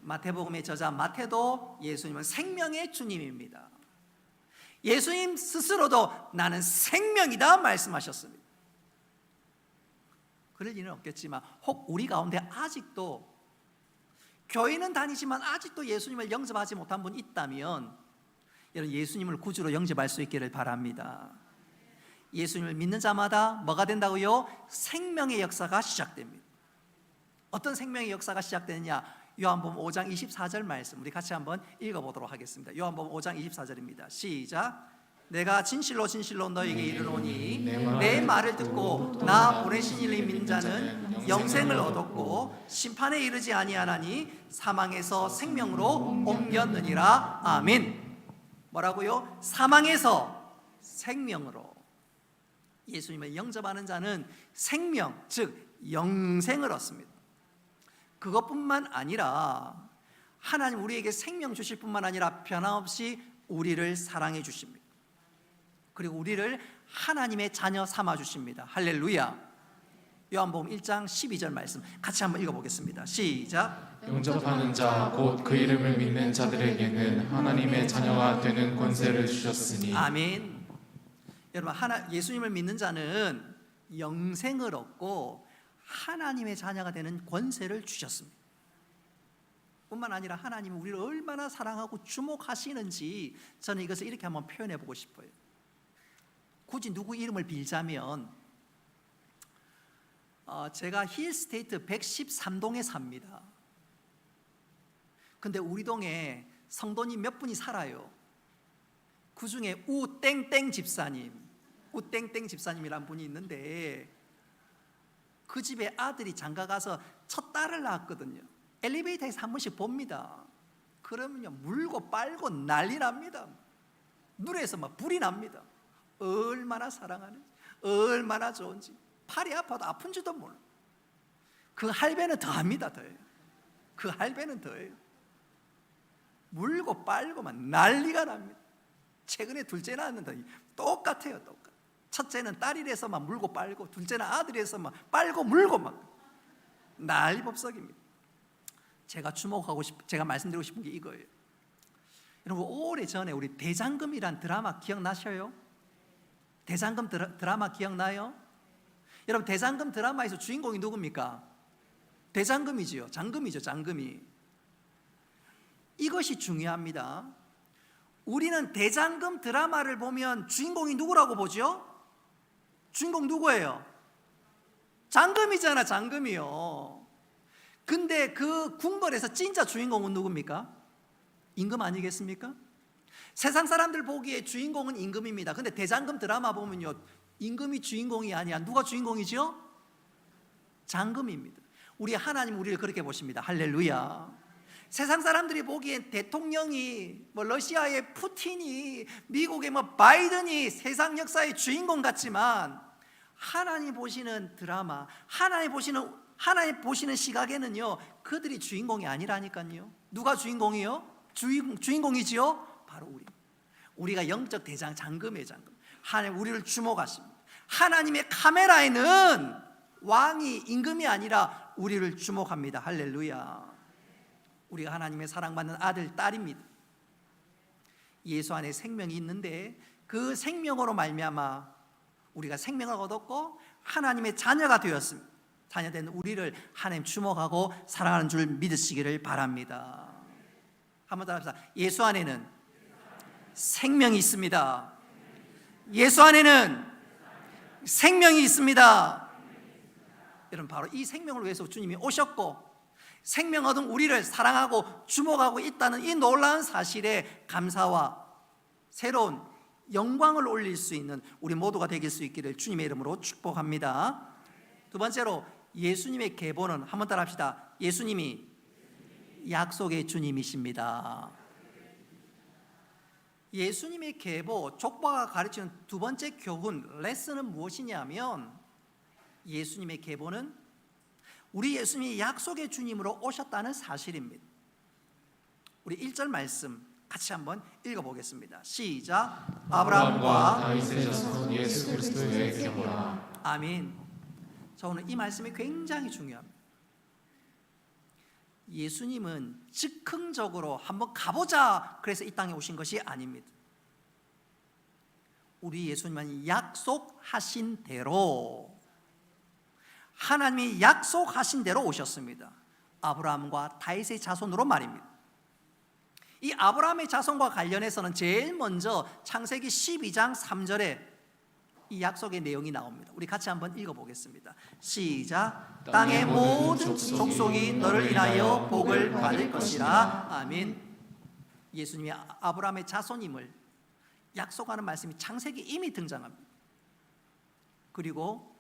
마태복음의 저자 마태도 예수님은 생명의 주님입니다. 예수님 스스로도 나는 생명이다 말씀하셨습니다. 그럴 리는 없겠지만 혹 우리 가운데 아직도 교회는 다니지만 아직도 예수님을 영접하지 못한 분 있다면 여러분, 예수님을 구주로 영접할 수 있기를 바랍니다. 예수님을 믿는 자마다 뭐가 된다고요? 생명의 역사가 시작됩니다. 어떤 생명의 역사가 시작되느냐? 요한복음 5장 24절 말씀 우리 같이 한번 읽어보도록 하겠습니다. 요한복음 5장 24절입니다. 시작. 내가 진실로 진실로 너에게 이르노니 내 말을 듣고 나 보내신 이를 믿는 자는 영생을 얻었고 심판에 이르지 아니하나니 사망에서 생명으로 옮겼느니라. 아멘. 뭐라고요? 사망에서 생명으로. 예수님을 영접하는 자는 생명, 즉 영생을 얻습니다. 그것뿐만 아니라 하나님 우리에게 생명 주실 뿐만 아니라 변함없이 우리를 사랑해 주십니다. 그리고 우리를 하나님의 자녀 삼아 주십니다. 할렐루야. 요한복음 1장 12절 말씀 같이 한번 읽어보겠습니다. 시작. 영접하는 자 곧 그 이름을 믿는 자들에게는 하나님의 자녀가 되는 권세를 주셨으니. 아멘. 여러분, 예수님을 믿는 자는 영생을 얻고 하나님의 자녀가 되는 권세를 주셨습니다. 뿐만 아니라 하나님이 우리를 얼마나 사랑하고 주목하시는지 저는 이것을 이렇게 한번 표현해 보고 싶어요. 굳이 누구 이름을 빌자면 제가 힐스테이트 113동에 삽니다. 근데 우리 동에 성도님 몇 분이 살아요. 그 중에 우땡땡 집사님이란 분이 있는데 그 집에 아들이 장가가서 첫 딸을 낳았거든요. 엘리베이터에서 한 번씩 봅니다. 그러면요 물고 빨고 난리 납니다. 눈에서 막 불이 납니다. 얼마나 사랑하는지, 얼마나 좋은지. 팔이 아파도 아픈지도 몰라. 그 할배는 더합니다. 더해요. 그 할배는 더해요. 물고 빨고만 난리가 납니다. 최근에 둘째 낳았는데 똑같아요. 똑같아. 첫째는 딸이라서 막 물고 빨고, 둘째는 아들이라서 막 빨고 물고 막 난리 법석입니다. 제가 말씀드리고 싶은 게 이거예요. 여러분, 오래전에 우리 대장금이란 드라마 기억나셔요? 대장금 드라마 기억나요? 여러분, 대장금 드라마에서 주인공이 누굽니까? 대장금이지요. 장금이죠. 장금이. 이것이 중요합니다. 우리는 대장금 드라마를 보면 주인공이 누구라고 보죠? 주인공 누구예요? 장금이잖아. 장금이요. 근데 그 궁궐에서 진짜 주인공은 누굽니까? 임금 아니겠습니까? 세상 사람들 보기에 주인공은 임금입니다. 근데 대장금 드라마 보면요, 임금이 주인공이 아니야. 누가 주인공이죠? 장금입니다. 우리 하나님 우리를 그렇게 보십니다. 할렐루야. 세상 사람들이 보기엔 대통령이 러시아의 푸틴이 미국의 바이든이 세상 역사의 주인공 같지만 하나님 보시는 드라마, 하나님 보시는 시각에는요, 그들이 주인공이 아니라니까요. 누가 주인공이요? 주인공이지요? 바로 우리가 영적 대장, 장금의 장금. 하나님 우리를 주목하십니다. 하나님의 카메라에는 왕이 임금이 아니라 우리를 주목합니다. 할렐루야. 우리가 하나님의 사랑받는 아들, 딸입니다. 예수 안에 생명이 있는데 그 생명으로 말미암아 우리가 생명을 얻었고 하나님의 자녀가 되었습니다. 자녀된 우리를 하나님 주목하고 사랑하는 줄 믿으시기를 바랍니다. 한번 따라합시다. 예수 안에는 생명이 있습니다. 예수 안에는 생명이 있습니다. 여러분, 바로 이 생명을 위해서 주님이 오셨고 생명 얻은 우리를 사랑하고 주목하고 있다는 이 놀라운 사실에 감사와 새로운 영광을 올릴 수 있는 우리 모두가 되길 수 있기를 주님의 이름으로 축복합니다. 두 번째로 예수님의 계보는, 한번 따라 합시다. 예수님이 약속의 주님이십니다. 예수님의 계보, 족보가 가르치는 두 번째 교훈, 레슨은 무엇이냐면 예수님의 계보는 우리 예수님이 약속의 주님으로 오셨다는 사실입니다. 우리 1절 말씀 같이 한번 읽어보겠습니다. 시작. 아브라함과 다윗의 자손 예수 그리스도의 계보라. 아멘. 자, 오늘 이 말씀이 굉장히 중요합니다. 예수님은 즉흥적으로 한번 가보자 그래서 이 땅에 오신 것이 아닙니다. 우리 예수님은 약속하신 대로, 하나님이 약속하신 대로 오셨습니다. 아브라함과 다윗의 자손으로 말입니다. 이 아브라함의 자손과 관련해서는 제일 먼저 창세기 12장 3절에 이 약속의 내용이 나옵니다. 우리 같이 한번 읽어보겠습니다. 시작. 땅의 모든 족속이 너를 인하여 복을 받을 것이라. 아멘. 예수님이 아브라함의 자손임을 약속하는 말씀이 창세기 이미 등장합니다. 그리고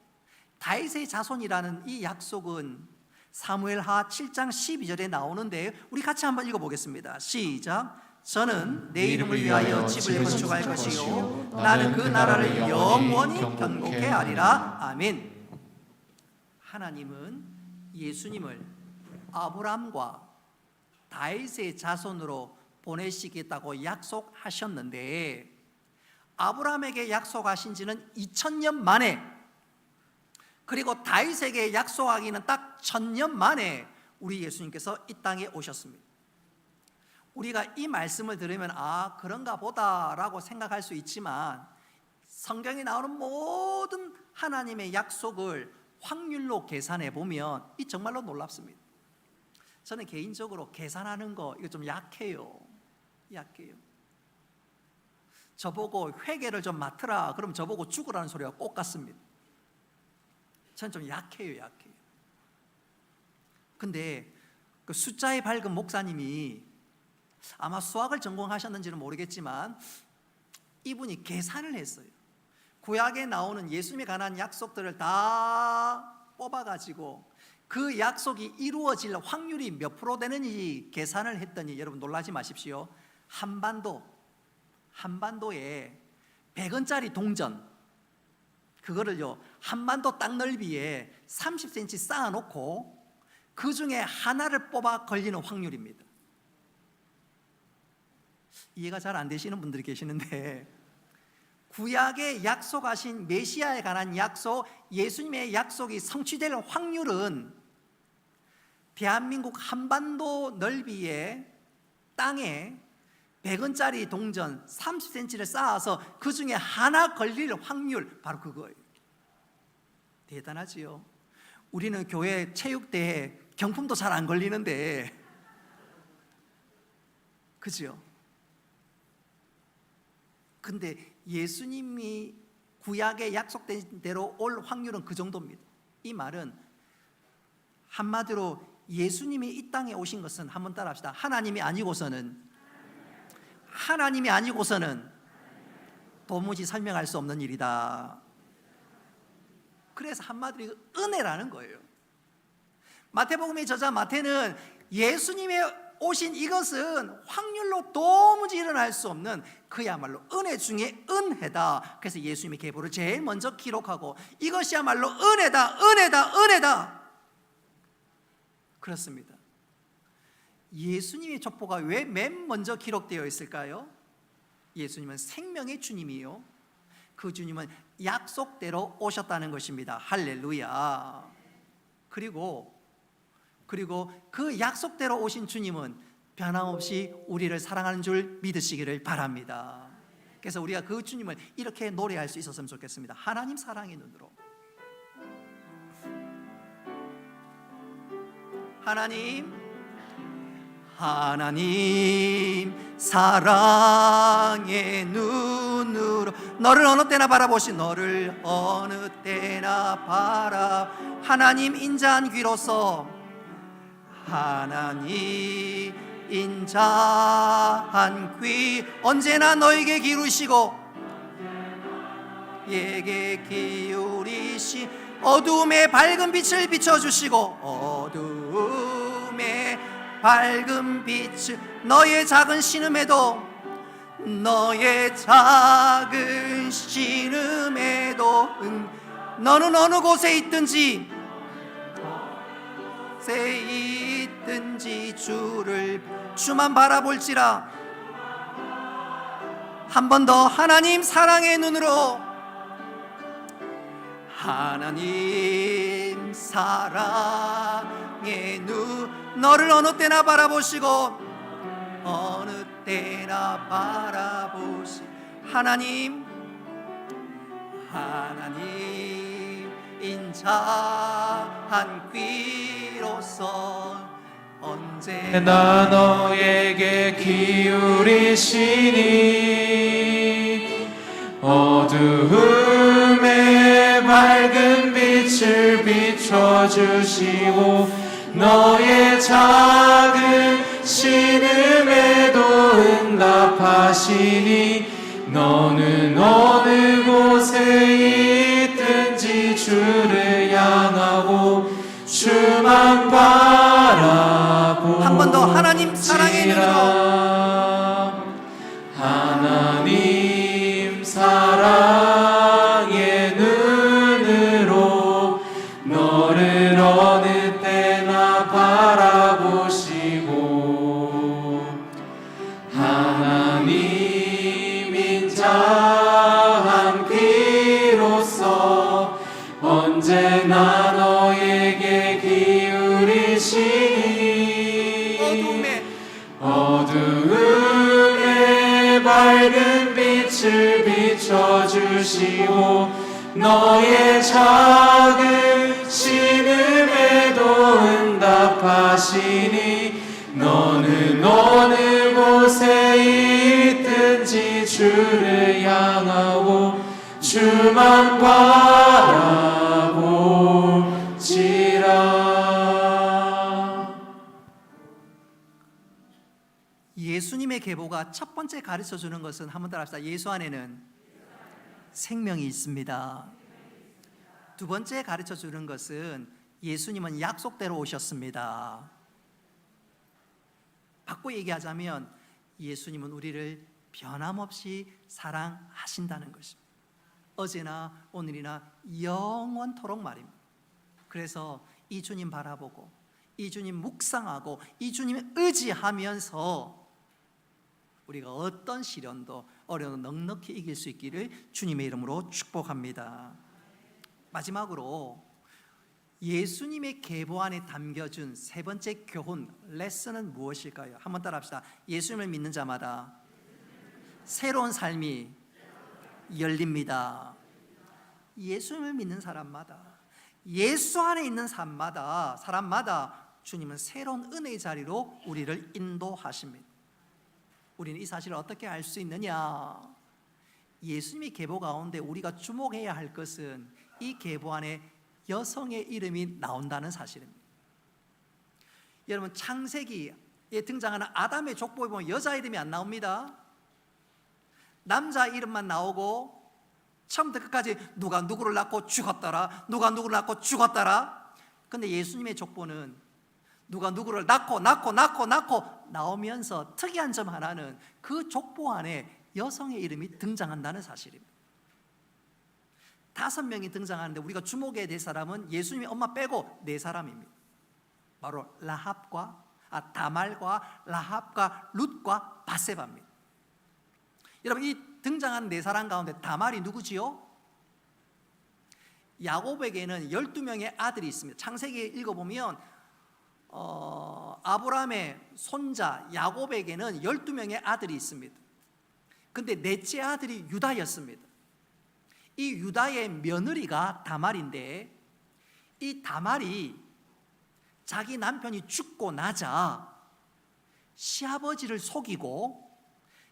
다윗의 자손이라는 이 약속은 사무엘하 7장 12절에 나오는데 우리 같이 한번 읽어보겠습니다. 시작. 저는 내 이름을 위하여 집을 건축할 것이요 나는 그 나라를 영원히 견고케 하리라. 아멘. 하나님은 예수님을 아브라함과 다윗의 자손으로 보내시겠다고 약속하셨는데 아브라함에게 약속하신 지는 2000년 만에, 그리고 다윗에게 약속하기는 딱 1000년 만에 우리 예수님께서 이 땅에 오셨습니다. 우리가 이 말씀을 들으면 아, 그런가 보다라고 생각할 수 있지만 성경에 나오는 모든 하나님의 약속을 확률로 계산해 보면 이 정말로 놀랍습니다. 저는 개인적으로 계산하는 거 이거 좀 약해요. 저보고 회계를 좀 맡으라 그럼 저보고 죽으라는 소리가 꼭 같습니다. 저는 좀 약해요. 근데 그 숫자에 밝은 목사님이 아마 수학을 전공하셨는지는 모르겠지만 이분이 계산을 했어요. 구약에 나오는 예수님에 관한 약속들을 다 뽑아가지고 그 약속이 이루어질 확률이 몇 프로 되는지 계산을 했더니, 여러분 놀라지 마십시오. 한반도에 100원짜리 동전, 그거를요 한반도 땅 넓이에 30cm 쌓아놓고 그 중에 하나를 뽑아 걸리는 확률입니다. 이해가 잘 안 되시는 분들이 계시는데, 구약에 약속하신 메시아에 관한 약속, 예수님의 약속이 성취될 확률은 대한민국 한반도 넓이의 땅에 100원짜리 동전 30cm를 쌓아서 그 중에 하나 걸릴 확률, 바로 그거예요. 대단하지요. 우리는 교회 체육대회 경품도 잘 안 걸리는데, 그죠? 근데 예수님이 구약에 약속된 대로 올 확률은 그 정도입니다. 이 말은 한마디로 예수님이 이 땅에 오신 것은, 한번 따라합시다. 하나님이 아니고서는 하나님이 아니고서는 도무지 설명할 수 없는 일이다. 그래서 한마디로 은혜라는 거예요. 마태복음의 저자 마태는 예수님의 오신 이것은 확률로 도무지 일어날 수 없는 그야말로 은혜 중에 은혜다. 그래서 예수님의 계보를 제일 먼저 기록하고 이것이야말로 은혜다, 은혜다, 은혜다. 그렇습니다. 예수님의 족보가 왜 맨 먼저 기록되어 있을까요? 예수님은 생명의 주님이요, 그 주님은 약속대로 오셨다는 것입니다. 할렐루야. 그리고 그 약속대로 오신 주님은 변함없이 우리를 사랑하는 줄 믿으시기를 바랍니다. 그래서 우리가 그 주님을 이렇게 노래할 수 있었으면 좋겠습니다. 하나님 사랑의 눈으로. 하나님 사랑의 눈으로 너를 어느 때나 바라보시, 너를 어느 때나 바라. 하나님 인자한 귀로서, 하나님 인자한 귀 언제나 너에게 기울이시고, 에게 기울이시 어두움의 밝은 빛을 비춰주시고, 어두움의 밝은 빛을 너의 작은 신음에도, 너의 작은 신음에도 너는 어느 곳에 있든지 주만 바라볼지라. 한 번 더 하나님 사랑의 눈으로. 하나님 사랑의 눈 너를 어느 때나 바라보시고, 어느 때나 바라보시. 하나님 인자한 귀로서 언제나 너에게 기울이시니, 어두움의 밝은 빛을 비춰주시고, 너의 작은 신음에도 응답하시니, 너는 어느 곳에 있든지 주를 향하고 주만 바라보시라. 한 번 더 하나님 사랑의 눈으로. 하나님 사랑의 눈으로 너를 어느 때나 바라보시고, 하나님 인자한 귀로서 언제나 너에게 기울이시니, 어두움의 밝은 빛을 비춰주시고, 너의 작은 신음에도 응답하시니, 너는 어느 곳에 있든지 주를 향하고 주만 바라보지라. 예수님의 계보가 첫 번째 가르쳐 주는 것은, 한번 따라합시다. 예수 안에는 생명이 있습니다. 두 번째 가르쳐 주는 것은 예수님은 약속대로 오셨습니다. 바꿔 얘기하자면 예수님은 우리를 변함없이 사랑하신다는 것입니다. 어제나 오늘이나 영원토록 말입니다. 그래서 이 주님 바라보고, 이 주님 묵상하고, 이 주님 의지하면서 우리가 어떤 시련도 어려움도 넉넉히 이길 수 있기를 주님의 이름으로 축복합니다. 마지막으로 예수님의 계보 안에 담겨준 세 번째 교훈, 레슨은 무엇일까요? 한번 따라합시다. 예수님을 믿는 자마다 새로운 삶이 열립니다. 예수님을 믿는 사람마다, 예수 안에 있는 사람마다 주님은 새로운 은혜의 자리로 우리를 인도하십니다. 우리는 이 사실을 어떻게 알 수 있느냐? 예수님의 계보 가운데 우리가 주목해야 할 것은 이 계보 안에 여성의 이름이 나온다는 사실입니다. 여러분, 창세기에 등장하는 아담의 족보에 보면 여자 이름이 안 나옵니다. 남자 이름만 나오고 처음부터 끝까지 누가 누구를 낳고 죽었더라, 누가 누구를 낳고 죽었더라. 근데 예수님의 족보는 누가 누구를 낳고 나오면서 특이한 점 하나는 그 족보 안에 여성의 이름이 등장한다는 사실입니다. 5명이 등장하는데 우리가 주목해야 될 사람은 예수님의 엄마 빼고 4사람입니다. 바로 다말과 라합과 룻과 바세바입니다. 여러분, 이 등장한 4사람 가운데 다말이 누구지요? 야곱에게는 12명의 아들이 있습니다. 창세기 읽어보면 아브라함의 손자 야곱에게는 12명의 아들이 있습니다. 근데 넷째 아들이 유다였습니다. 이 유다의 며느리가 다말인데, 이 다말이 자기 남편이 죽고 나자 시아버지를 속이고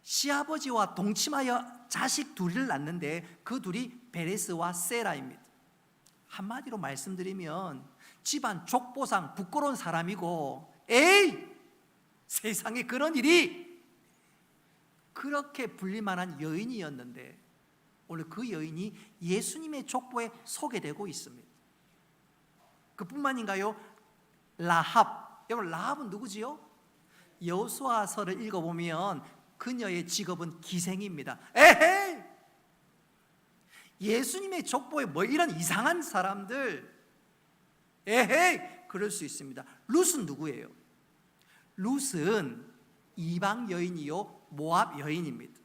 시아버지와 동침하여 자식 둘을 낳는데 그 둘이 베레스와 세라입니다. 한마디로 말씀드리면 집안 족보상 부끄러운 사람이고, 에이! 세상에 그런 일이, 그렇게 불릴만한 여인이었는데 오늘 그 여인이 예수님의 족보에 소개되고 있습니다. 그뿐만인가요? 라합. 여러분, 라합은 누구지요? 여호수아서를 읽어보면 그녀의 직업은 기생입니다. 에헤이! 예수님의 족보에 뭐 이런 이상한 사람들, 에헤이! 그럴 수 있습니다. 룻은 누구예요? 룻은 이방 여인이요 모압 여인입니다.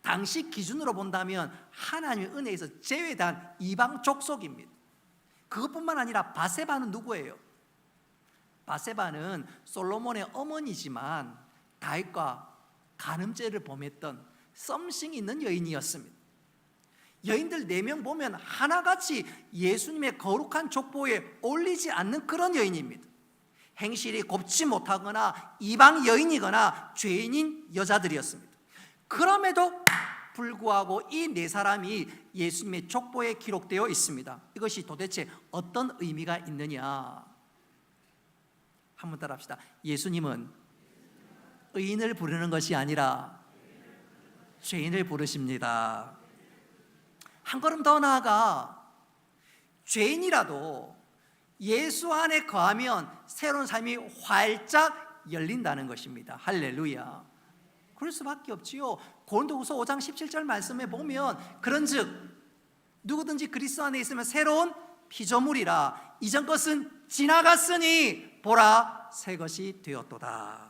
당시 기준으로 본다면 하나님의 은혜에서 제외된 이방 족속입니다. 그것뿐만 아니라 바세바는 누구예요? 바세바는 솔로몬의 어머니지만 다윗과 간음죄를 범했던 썸씽 있는 여인이었습니다. 여인들 4명 보면 하나같이 예수님의 거룩한 족보에 어울리지 않는 그런 여인입니다. 행실이 곱지 못하거나 이방 여인이거나 죄인인 여자들이었습니다. 그럼에도 불구하고 이 4사람이 예수님의 족보에 기록되어 있습니다. 이것이 도대체 어떤 의미가 있느냐? 한번 따라합시다. 예수님은 의인을 부르는 것이 아니라 죄인을 부르십니다. 한 걸음 더 나아가 죄인이라도 예수 안에 거하면 새로운 삶이 활짝 열린다는 것입니다. 할렐루야. 그럴 수밖에 없지요. 고린도후서 5장 17절 말씀에 보면 그런즉 누구든지 그리스도 안에 있으면 새로운 피조물이라, 이전 것은 지나갔으니 보라 새 것이 되었도다.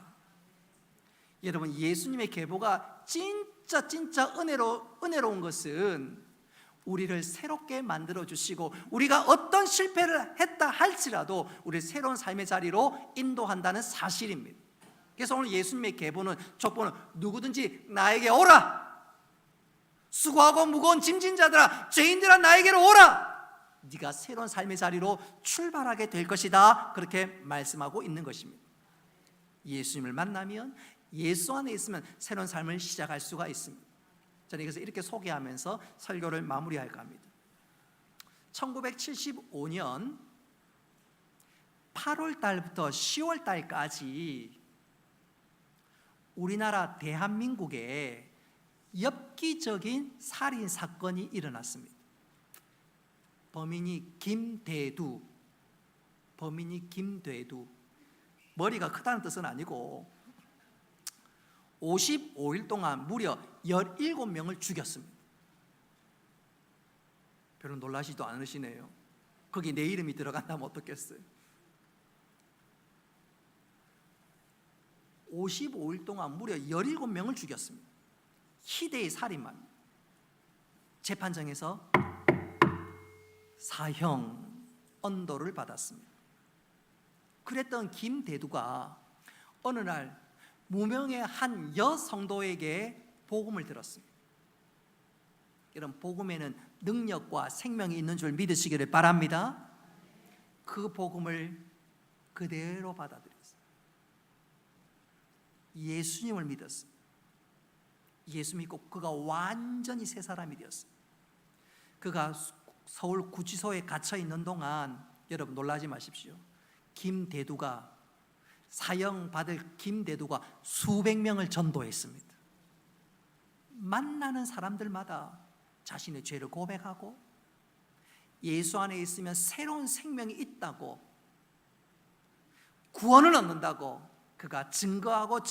여러분, 예수님의 계보가 진짜 은혜로운 것은 우리를 새롭게 만들어 주시고 우리가 어떤 실패를 했다 할지라도 우리를 새로운 삶의 자리로 인도한다는 사실입니다. 그래서 오늘 예수님의 계보는, 족보는 누구든지 나에게 오라, 수고하고 무거운 짐진 자들아, 죄인들아 나에게로 오라, 네가 새로운 삶의 자리로 출발하게 될 것이다, 그렇게 말씀하고 있는 것입니다. 예수님을 만나면, 예수 안에 있으면 새로운 삶을 시작할 수가 있습니다. 저는 그래서 이렇게 소개하면서 설교를 마무리할까 합니다. 1975년 8월 달부터 10월 달까지 우리나라 대한민국에 엽기적인 살인 사건이 일어났습니다. 범인이 김대두. 머리가 크다는 뜻은 아니고 55일 동안 무려 17명을 죽였습니다. 별로 놀라시도 않으시네요. 거기 내 이름이 들어간다면 어떻겠어요? 55일 동안 무려 17명을 죽였습니다. 희대의 살인만. 재판정에서 사형 언도를 받았습니다. 그랬던 김대두가 어느 날 무명의 한 여성도에게 복음을 들었습니다. 이런 복음에는 능력과 생명이 있는 줄 믿으시기를 바랍니다. 그 복음을 그대로 받아들였어요. 예수님을 믿었어요. 예수 믿고 그가 완전히 새 사람이 되었어요. 그가 서울 구치소에 갇혀 있는 동안, 여러분 놀라지 마십시오. 김대두가, 사형 받을 김대두가 수백 명을 전도했습니다. 만나는 사람들마다 자신의 죄를 고백하고 예수 안에 있으면 새로운 생명이 있다고, 구원을 얻는다고 그가 증거해서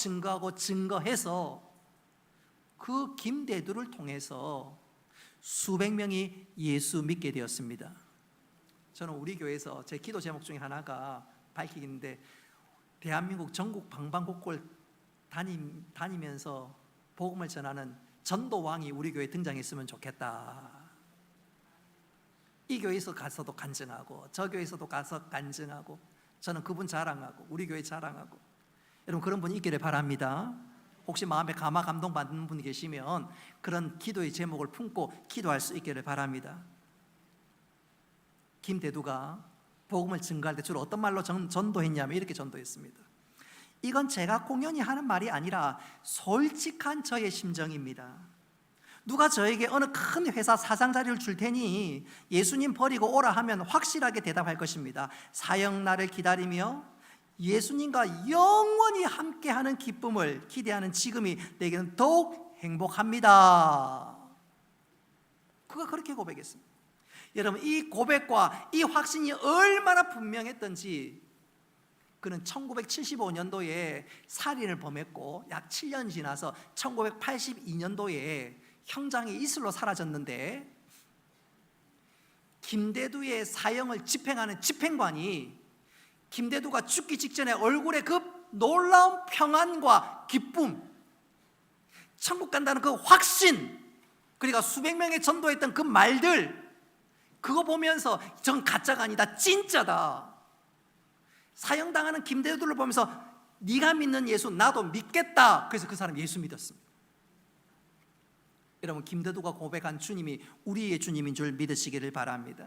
그 김대두를 통해서 수백 명이 예수 믿게 되었습니다. 저는 우리 교회에서 제 기도 제목 중에 하나가 밝히는데, 대한민국 전국 방방곡곡을 다니면서 복음을 전하는 전도왕이 우리 교회에 등장했으면 좋겠다. 이 교회에서 가서도 간증하고 저 교회에서도 가서 간증하고, 저는 그분 자랑하고 우리 교회 자랑하고, 여러분 그런 분이 있기를 바랍니다. 혹시 마음에 감동 받는 분이 계시면 그런 기도의 제목을 품고 기도할 수 있기를 바랍니다. 김대두가 복음을 증거할 때 주로 어떤 말로 전도했냐면 이렇게 전도했습니다. 이건 제가 공연히 하는 말이 아니라 솔직한 저의 심정입니다. 누가 저에게 어느 큰 회사 사장 자리를 줄 테니 예수님 버리고 오라 하면 확실하게 대답할 것입니다. 사형날을 기다리며 예수님과 영원히 함께하는 기쁨을 기대하는 지금이 내게는 더욱 행복합니다. 그가 그렇게 고백했습니다. 여러분, 이 고백과 이 확신이 얼마나 분명했던지, 그는 1975년도에 살인을 범했고 약 7년 지나서 1982년도에 형장이 이슬로 사라졌는데, 김대두의 사형을 집행하는 집행관이 김대두가 죽기 직전에 얼굴에 그 놀라운 평안과 기쁨, 천국 간다는 그 확신, 그러니까 수백 명에 전도했던 그 말들, 그거 보면서 전 가짜가 아니다, 진짜다. 사형당하는 김대두를 보면서 네가 믿는 예수 나도 믿겠다. 그래서 그 사람 예수 믿었습니다. 여러분, 김대두가 고백한 주님이 우리의 주님인 줄 믿으시기를 바랍니다.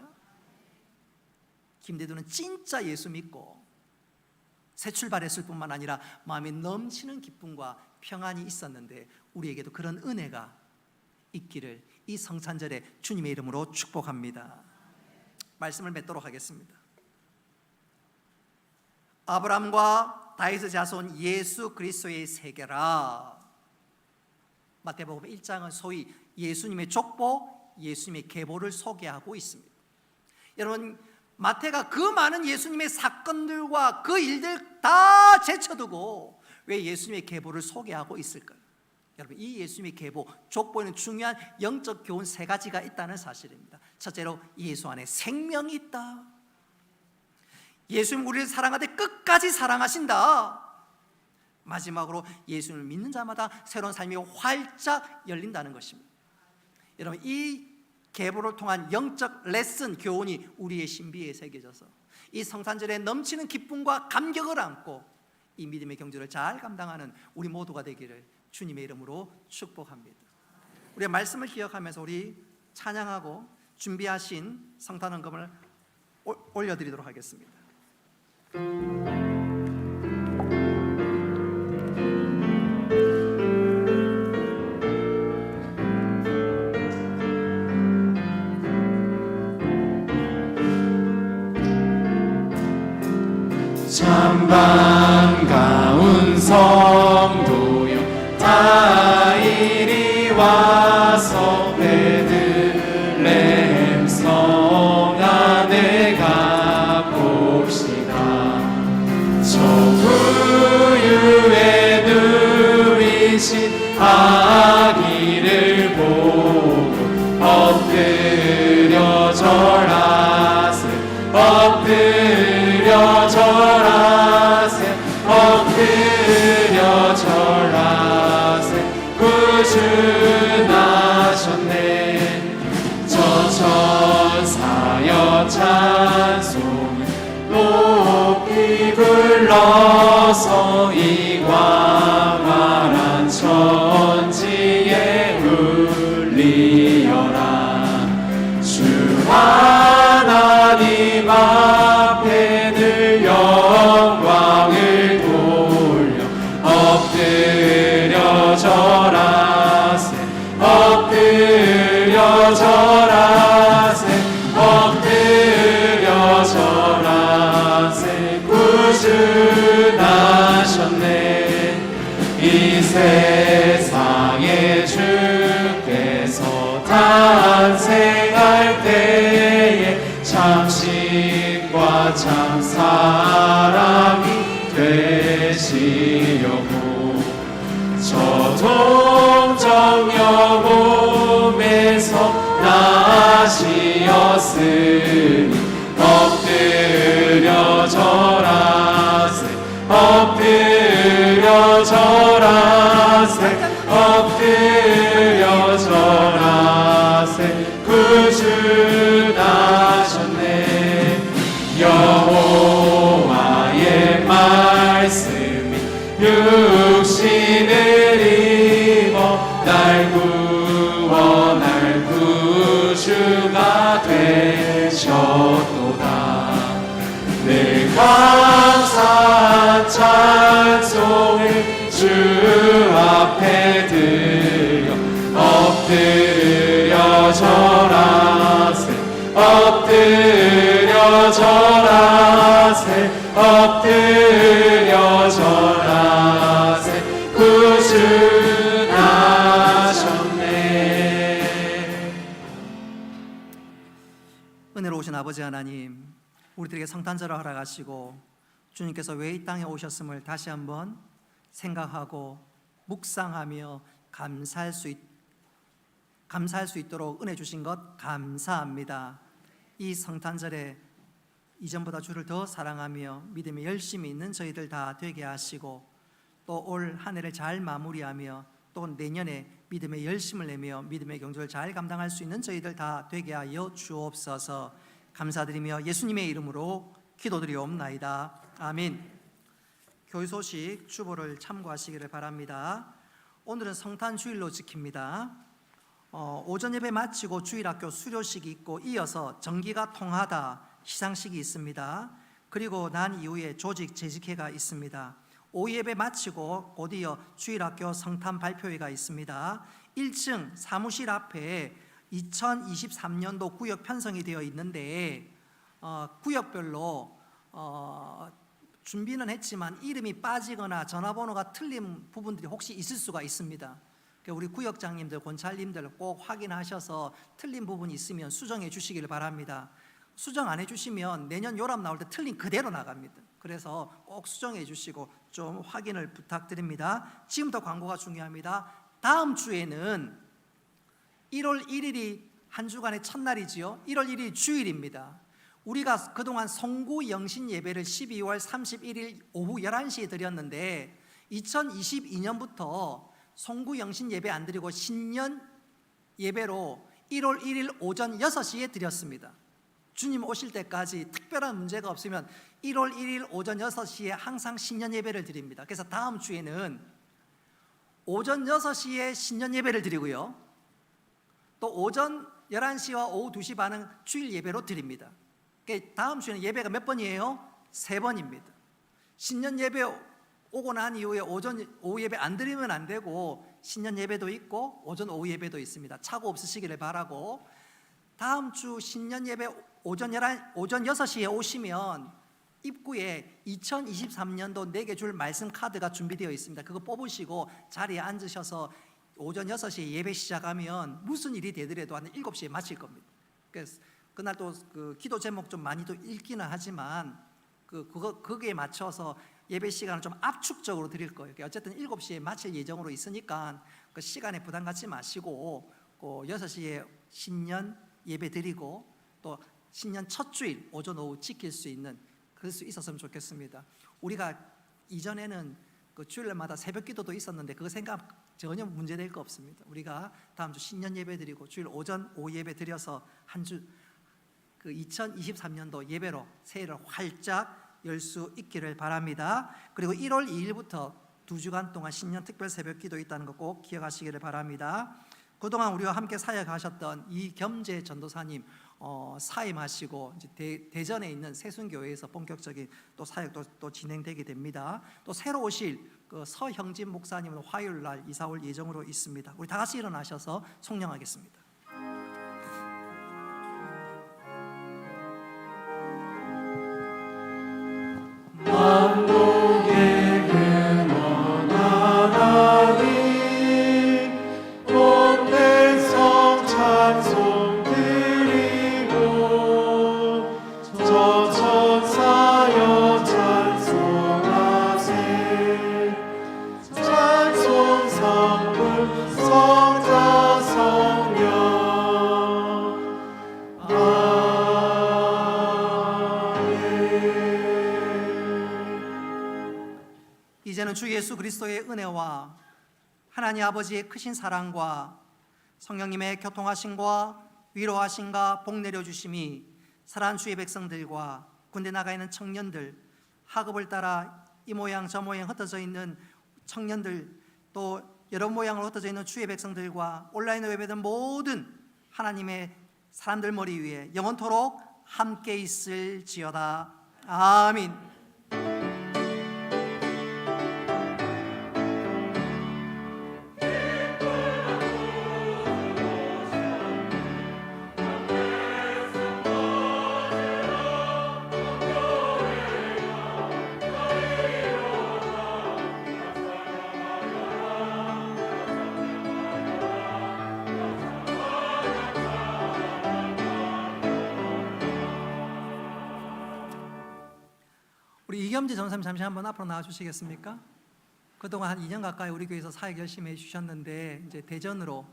김대두는 진짜 예수 믿고 새 출발했을 뿐만 아니라 마음에 넘치는 기쁨과 평안이 있었는데, 우리에게도 그런 은혜가 있기를 이 성찬절에 주님의 이름으로 축복합니다. 말씀을 맺도록 하겠습니다. 아브라함과 다윗의 자손 예수 그리스도의 세계라. 마태복음 1장은 소위 예수님의 족보, 예수님의 계보를 소개하고 있습니다. 여러분, 마태가 그 많은 예수님의 사건들과 그 일들 다 제쳐두고 왜 예수님의 계보를 소개하고 있을까요? 여러분, 이 예수님의 계보, 족보에는 중요한 영적 교훈 3가지가 있다는 사실입니다. 첫째로, 예수 안에 생명이 있다. 예수님 우리를 사랑하되 끝까지 사랑하신다. 마지막으로, 예수님을 믿는 자마다 새로운 삶이 활짝 열린다는 것입니다. 여러분, 이 계보를 통한 영적 레슨, 교훈이 우리의 신비에 새겨져서 이 성탄절에 넘치는 기쁨과 감격을 안고 이 믿음의 경주를 잘 감당하는 우리 모두가 되기를 주님의 이름으로 축복합니다. 우리의 말씀을 기억하면서 우리 찬양하고 준비하신 성탄 헌금을 올려드리도록 하겠습니다. 참 반가운 성도여, 다 이리 와서 베들레헴 성 안에 가봅시다. 저 부유에 누이신 아기를 보고 엎드려 절하세, 엎드려 절하세, 엎드려 절하세. 구주나셨네. 저 천사여 찬송 높이 불러서 이 광활한 천지에 울리어라. 주 하나님 앞에 늘 영광을 돌려 엎드려 절하세, 엎드려 절하세, 엎드려 절하세. 구주 나셨네. 이 세상의 주 탄생할 때에 참 신과 참 사랑이 되시려고 저 동정녀 몸에서 나시었으니 엎드려 절하세 엎드려 절하세 엎드려 절하세 구주나셨네 여호와의 말씀이 육신을 입어 날 구원할 구주가 되셨도다 늘 감사한 찬송을 주 앞에 드려 엎드려 절하세 엎드려 절하세 엎드려 절하세 구주 나셨네. 은혜로우신 아버지 하나님, 우리들에게 성탄절을 허락하시고 주님께서 왜 이 땅에 오셨음을 다시 한번 생각하고 묵상하며 감사할 수 있도록 은혜 주신 것 감사합니다. 이 성탄절에 이전보다 주를 더 사랑하며 믿음에 열심히 있는 저희들 다 되게 하시고 또 올 한 해를 잘 마무리하며 또 내년에 믿음의 열심을 내며 믿음의 경주를 잘 감당할 수 있는 저희들 다 되게 하여 주옵소서. 감사드리며 예수님의 이름으로 기도드리옵나이다. 아멘. 교회 소식 주보를 참고하시기를 바랍니다. 오늘은 성탄 주일로 지킵니다. 오전 예배 마치고 주일학교 수료식이 있고 이어서 정기가 통하다 시상식이 있습니다. 그리고 난 이후에 조직 재직회가 있습니다. 오후 예배 마치고 곧이어 주일학교 성탄 발표회가 있습니다. 1층 사무실 앞에 2023년도 구역 편성이 되어 있는데 구역별로 준비는 했지만 이름이 빠지거나 전화번호가 틀린 부분들이 혹시 있을 수가 있습니다. 우리 구역장님들, 권찰님들 꼭 확인하셔서 틀린 부분이 있으면 수정해 주시기를 바랍니다. 수정 안 해주시면 내년 요람 나올 때 틀린 그대로 나갑니다. 그래서 꼭 수정해 주시고 좀 확인을 부탁드립니다. 지금부터 광고가 중요합니다. 다음 주에는 1월 1일이 한 주간의 첫날이지요. 1월 1일 주일입니다. 우리가 그동안 송구 영신 예배를 12월 31일 오후 11시에 드렸는데 2022년부터 송구 영신 예배 안 드리고 신년 예배로 1월 1일 오전 6시에 드렸습니다. 주님 오실 때까지 특별한 문제가 없으면 1월 1일 오전 6시에 항상 신년 예배를 드립니다. 그래서 다음 주에는 오전 6시에 신년 예배를 드리고요, 또 오전 11시와 오후 2시 반은 주일 예배로 드립니다. 그러니까 다음 주에는 예배가 몇 번이에요? 3번입니다. 신년 예배 오고 난 이후에 오전 오후 예배 안 드리면 안 되고 신년 예배도 있고 오전 오후 예배도 있습니다. 착오 없으시기를 바라고, 다음 주 신년 예배 오전 6시에 오시면 입구에 2023년도 내게 줄 말씀 카드가 준비되어 있습니다. 그거 뽑으시고 자리에 앉으셔서 오전 6시에 예배 시작하면 무슨 일이 되더라도 한 7시에 마칠 겁니다. 그래서 그날 또 그 기도 제목 좀 많이 또 읽기는 하지만 거기에 맞춰서 예배 시간을 좀 압축적으로 드릴 거예요. 어쨌든 7시에 마칠 예정으로 있으니까 그 시간에 부담 갖지 마시고 6시에 신년 예배 드리고 또 신년 첫 주일 오전 오후 지킬 수 있는 그럴 수 있었으면 좋겠습니다. 우리가 이전에는 그 주일마다 새벽 기도도 있었는데 그거 생각 전혀 문제될 거 없습니다. 우리가 다음 주 신년 예배 드리고 주일 오전 오후 예배 드려서 한 주 그 2023년도 예배로 새해를 활짝 열 수 있기를 바랍니다. 그리고 1월 2일부터 2주간 동안 신년 특별 새벽 기도 있다는 거 꼭 기억하시기를 바랍니다. 그동안 우리와 함께 사역하셨던 이겸재 전도사님 사임하시고 이제 대전에 있는 세순교회에서 본격적인 또 사역도 또 진행되게 됩니다. 또 새로 오실 그 서형진 목사님은 화요일 날 이사 올 예정으로 있습니다. 우리 다 같이 일어나셔서 송령하겠습니다. 만국의 근원하나님 온 백성 찬양하리 찬송 드리고 저 천사여 찬송하세 찬송 성부 성자 성령 이제는 주 예수 그리스도의 은혜와 하나님 아버지의 크신 사랑과 성령님의 교통하심과 위로하심과 복 내려주심이 사랑하는 주의 백성들과 군대 나가 있는 청년들, 학업을 따라 이 모양 저 모양 흩어져 있는 청년들, 또 여러 모양으로 흩어져 있는 주의 백성들과 온라인으로 예배된 모든 하나님의 사람들 머리 위에 영원토록 함께 있을지어다. 아멘. 우리 이겸지 전사님 잠시 한번 앞으로 나와 주시겠습니까? 그동안 한 2년 가까이 우리 교회에서 사역 열심히 해주셨는데 이제 대전으로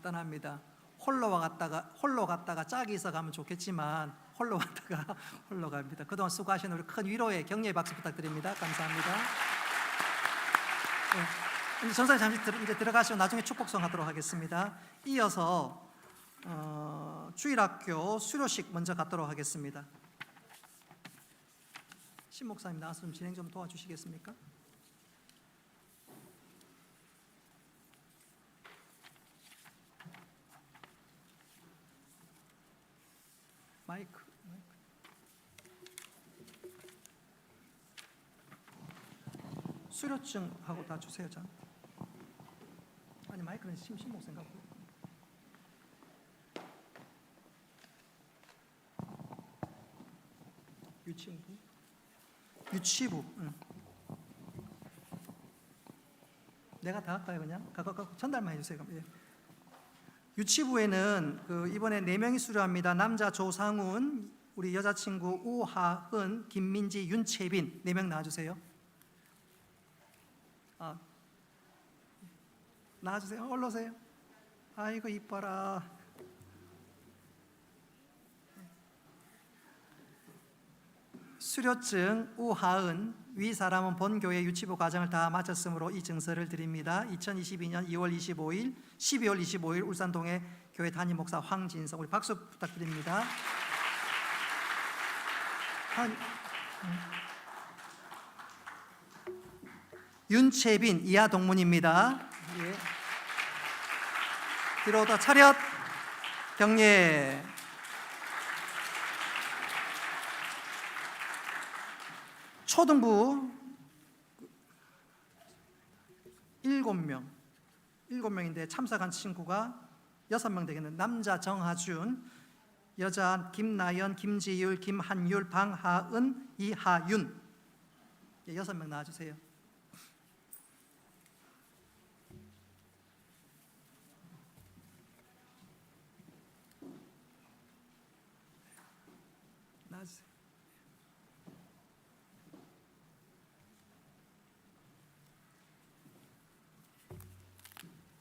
떠납니다. 홀로 갔다가 짝이 있어 가면 좋겠지만 홀로 갔다가 홀로 갑니다. 그동안 수고하신 우리 큰 위로의 격려의 박수 부탁드립니다. 감사합니다. 네, 이제 전사님 잠시 이제 들어가시고 나중에 축복성 하도록 하겠습니다. 이어서 주일학교 수료식 먼저 갖도록 하겠습니다. 신 목사님 나와서 좀 진행 좀 도와주시겠습니까? 마이크. 수료증하고 다 주세요, 전. 아니 마이크는 신 목사님 갖고. 유치부. 내가 다 할까요, 그냥? 전달만 해주세요. 그럼. 예. 유치부에는 이번에 4명이 수료합니다. 남자 조상훈, 우리 여자친구 우하은, 김민지, 윤채빈 4명 나와주세요. 나와주세요. 올라오세요. 아이고 이뻐라. 수료증 우하은, 위 사람은 본교회 유치부 과정을 다 마쳤으므로 이 증서를 드립니다. 2022년 2월 25일, 12월 25일 울산동의 교회 담임 목사 황진성. 우리 박수 부탁드립니다. 윤채빈 이하 동문입니다. 예. 뒤로 더 차렷 경례. 초등부 7명인데 참석한 친구가 6명 되겠는. 남자 정하준, 여자 김나연, 김지율, 김한율, 방하은, 이하윤. 6명 나와주세요. 나와주세요.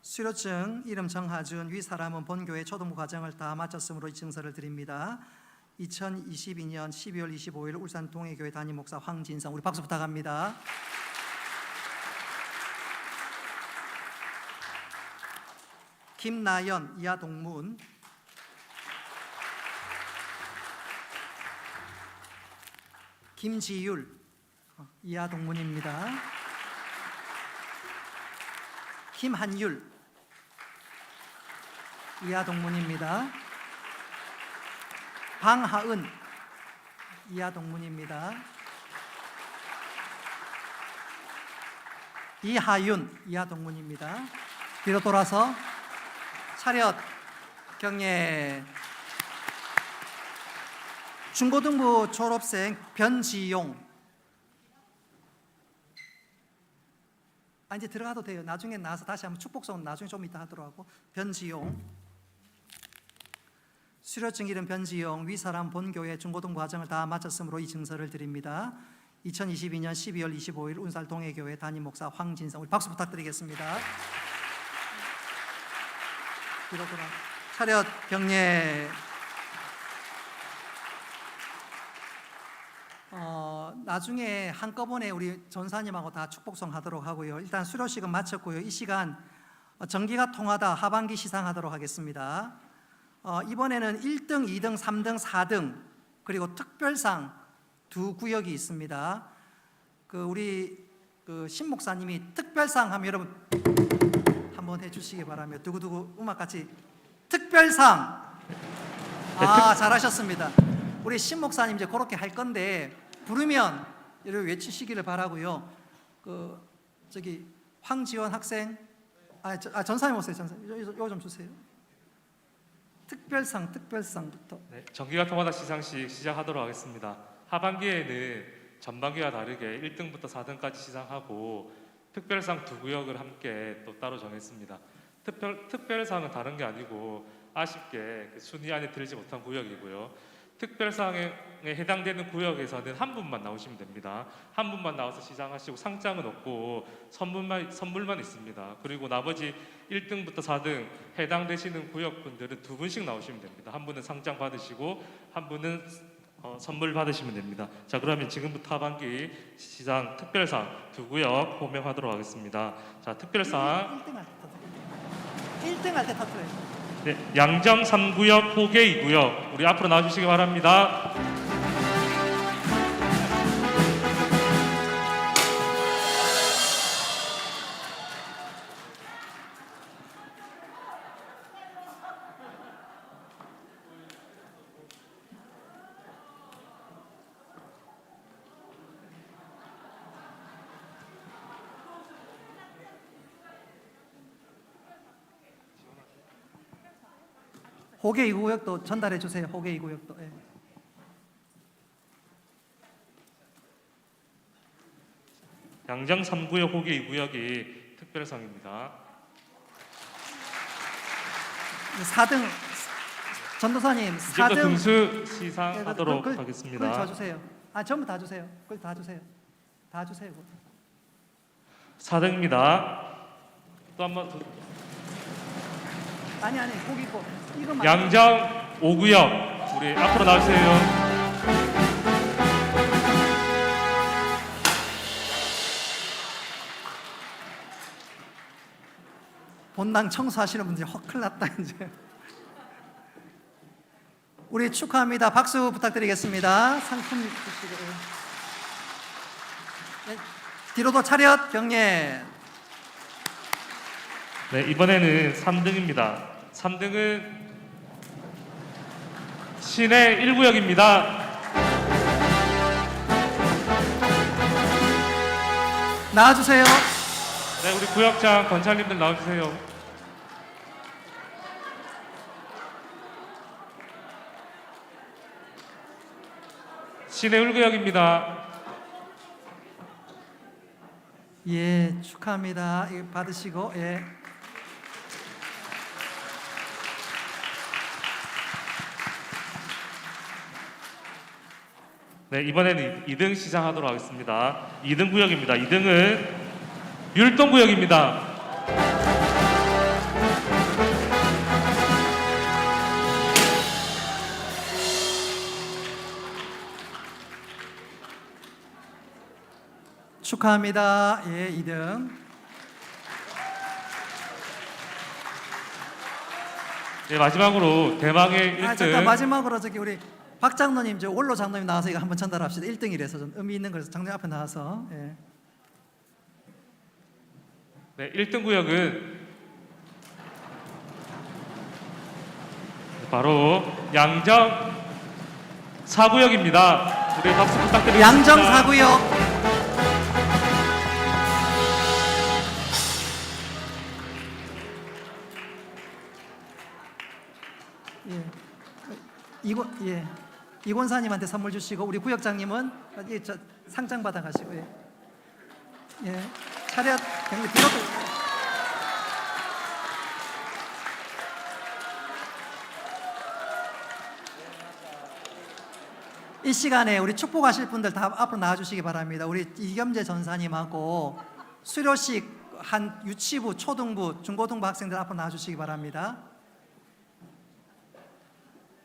수료증 이름 정하준, 위 사람은 본교회 초등부 과정을 다 마쳤으므로 이 증서를 드립니다. 2022년 12월 25일 울산 동해교회 담임 목사 황진성. 우리 박수 부탁합니다. 김나연 이하 동문, 김지율 이하 동문입니다. 김한율 이하 동문입니다. 방하은 이하 동문입니다. 이하윤 이하 동문입니다. 뒤로 돌아서 차렷 경례. 중고등부 졸업생 변지용. 이제 들어가도 돼요. 나중에 나와서 다시 한번 축복성 나중에 좀 이따 하도록 하고. 변지용. 수료증 이름 변지영 위사람 본교회 중고등 과정을 다 마쳤으므로 이 증서를 드립니다. 2022년 12월 25일 운살 동해교회 담임 목사 황진성. 우리 박수 부탁드리겠습니다. 뒤로 돌아. 차렷 경례. 나중에 한꺼번에 우리 전사님하고 다 축복송 하도록 하고요. 일단 수료식은 마쳤고요. 이 시간 정기가 통하다 하반기 시상하도록 하겠습니다. 이번에는 1등, 2등, 3등, 4등 그리고 특별상 두 구역이 있습니다. 우리 신목사님이 특별상 하면 여러분 한번 해주시기 바라며 두구두구 음악 같이 특별상. 잘하셨습니다. 우리 신목사님 이제 그렇게 할 건데 부르면 여러분 외치시기를 바라고요. 저기 황지원 학생, 전사님 오세요. 전사님 이거 좀 주세요. 특별상부터. 네, 정기가 통하다 시상식 시작하도록 하겠습니다. 하반기에는 전반기와 다르게 1등부터 4등까지 시상하고 특별상 두 구역을 함께 또 따로 정했습니다. 특별상은 다른 게 아니고 아쉽게 순위 안에 들지 못한 구역이고요. 특별상에 해당되는 구역에서는 한 분만 나오시면 됩니다. 한 분만 나와서 시상하시고 상장은 없고 선물만 있습니다. 그리고 나머지 1등부터 4등 해당되시는 구역분들은 두 분씩 나오시면 됩니다. 한 분은 상장 받으시고 한 분은 선물 받으시면 됩니다. 자, 그러면 지금부터 하반기 시상 특별상 두 구역 호명하도록 하겠습니다. 자, 특별상 1등 할 때 터뜨려요. 네, 양정 3구역, 호계 2구역 우리 앞으로 나와주시기 바랍니다. 호계 2구역도 전달해 주세요. 호계 2구역도. 예. 양정 3구역, 호계 2구역이 특별상입니다. 4등 전도사님 이제부터 4등 등수 시상하도록 그걸 하겠습니다. 줘 주세요. 전부 다 주세요. 그걸 다 주세요. 다 주세요. 4등입니다. 또 한번 아니 거기 있고 이거 양정 5구역 우리 앞으로 나와주세요. 본당 청소하시는 분들이 큰일 났다 이제. 우리 축하합니다. 박수 부탁드리겠습니다. 상품 주시고. 네, 뒤로도 차렷 경례. 네, 이번에는 3등입니다. 3등은 시내 1구역입니다. 나와주세요. 네, 우리 구역장 권찰님들 나와주세요. 시내 1구역입니다. 예, 축하합니다. 이거 받으시고 예. 네, 이번에는 2등 시상하도록 하겠습니다. 2등 구역입니다. 2등은 율동구역입니다. 축하합니다. 예, 2등. 네, 마지막으로 대망의 1등. 잠깐 마지막으로 저기 우리 박 장로님, 저 원로 장로님 나와서 이거 한번 전달합시다. 1등이라서 좀 의미 있는 거라서 장로님 앞에 나와서. 예. 네, 1등 구역은 바로 양정 4구역입니다. 우리 박수 부탁드립니다. 양정 4구역. 예. 이권사님한테 선물 주시고 우리 구역장님은 상장 받아 가시고 예. 차렷 경례 뒤로 이 시간에 우리 축복하실 분들 다 앞으로 나와주시기 바랍니다. 우리 이겸재 전사님하고 수료식 한 유치부, 초등부, 중고등부 학생들 앞으로 나와주시기 바랍니다.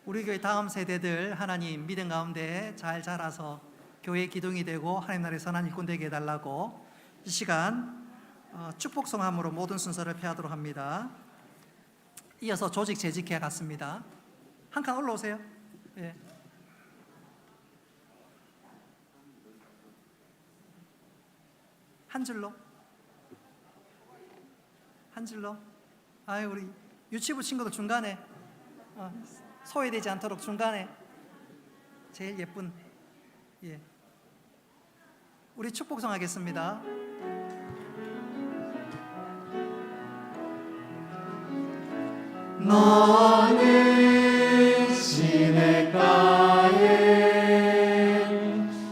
우리 교회 다음 세대들 하나님 믿음 가운데 잘 자라서 교회 기둥이 되고 하나님 나라의 선한 일꾼 되게 해달라고 이 시간 축복 성함으로 모든 순서를 폐하도록 합니다. 이어서 조직 재직회 같습니다. 한 칸 올라오세요. 예. 한 줄로. 한 줄로. 아유, 우리 유치부 친구들 중간에 소외되지 않도록 중간에 제일 예쁜. 예. 우리 축복성 하겠습니다. 너는 시냇가에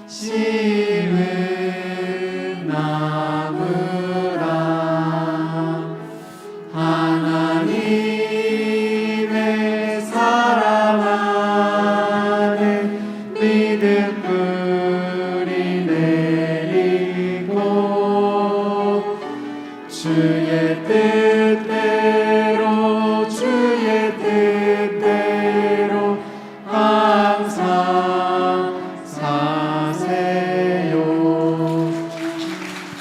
심은 나무라 하나님의 사랑하는 믿음 뿌리 내리고 주의 뜻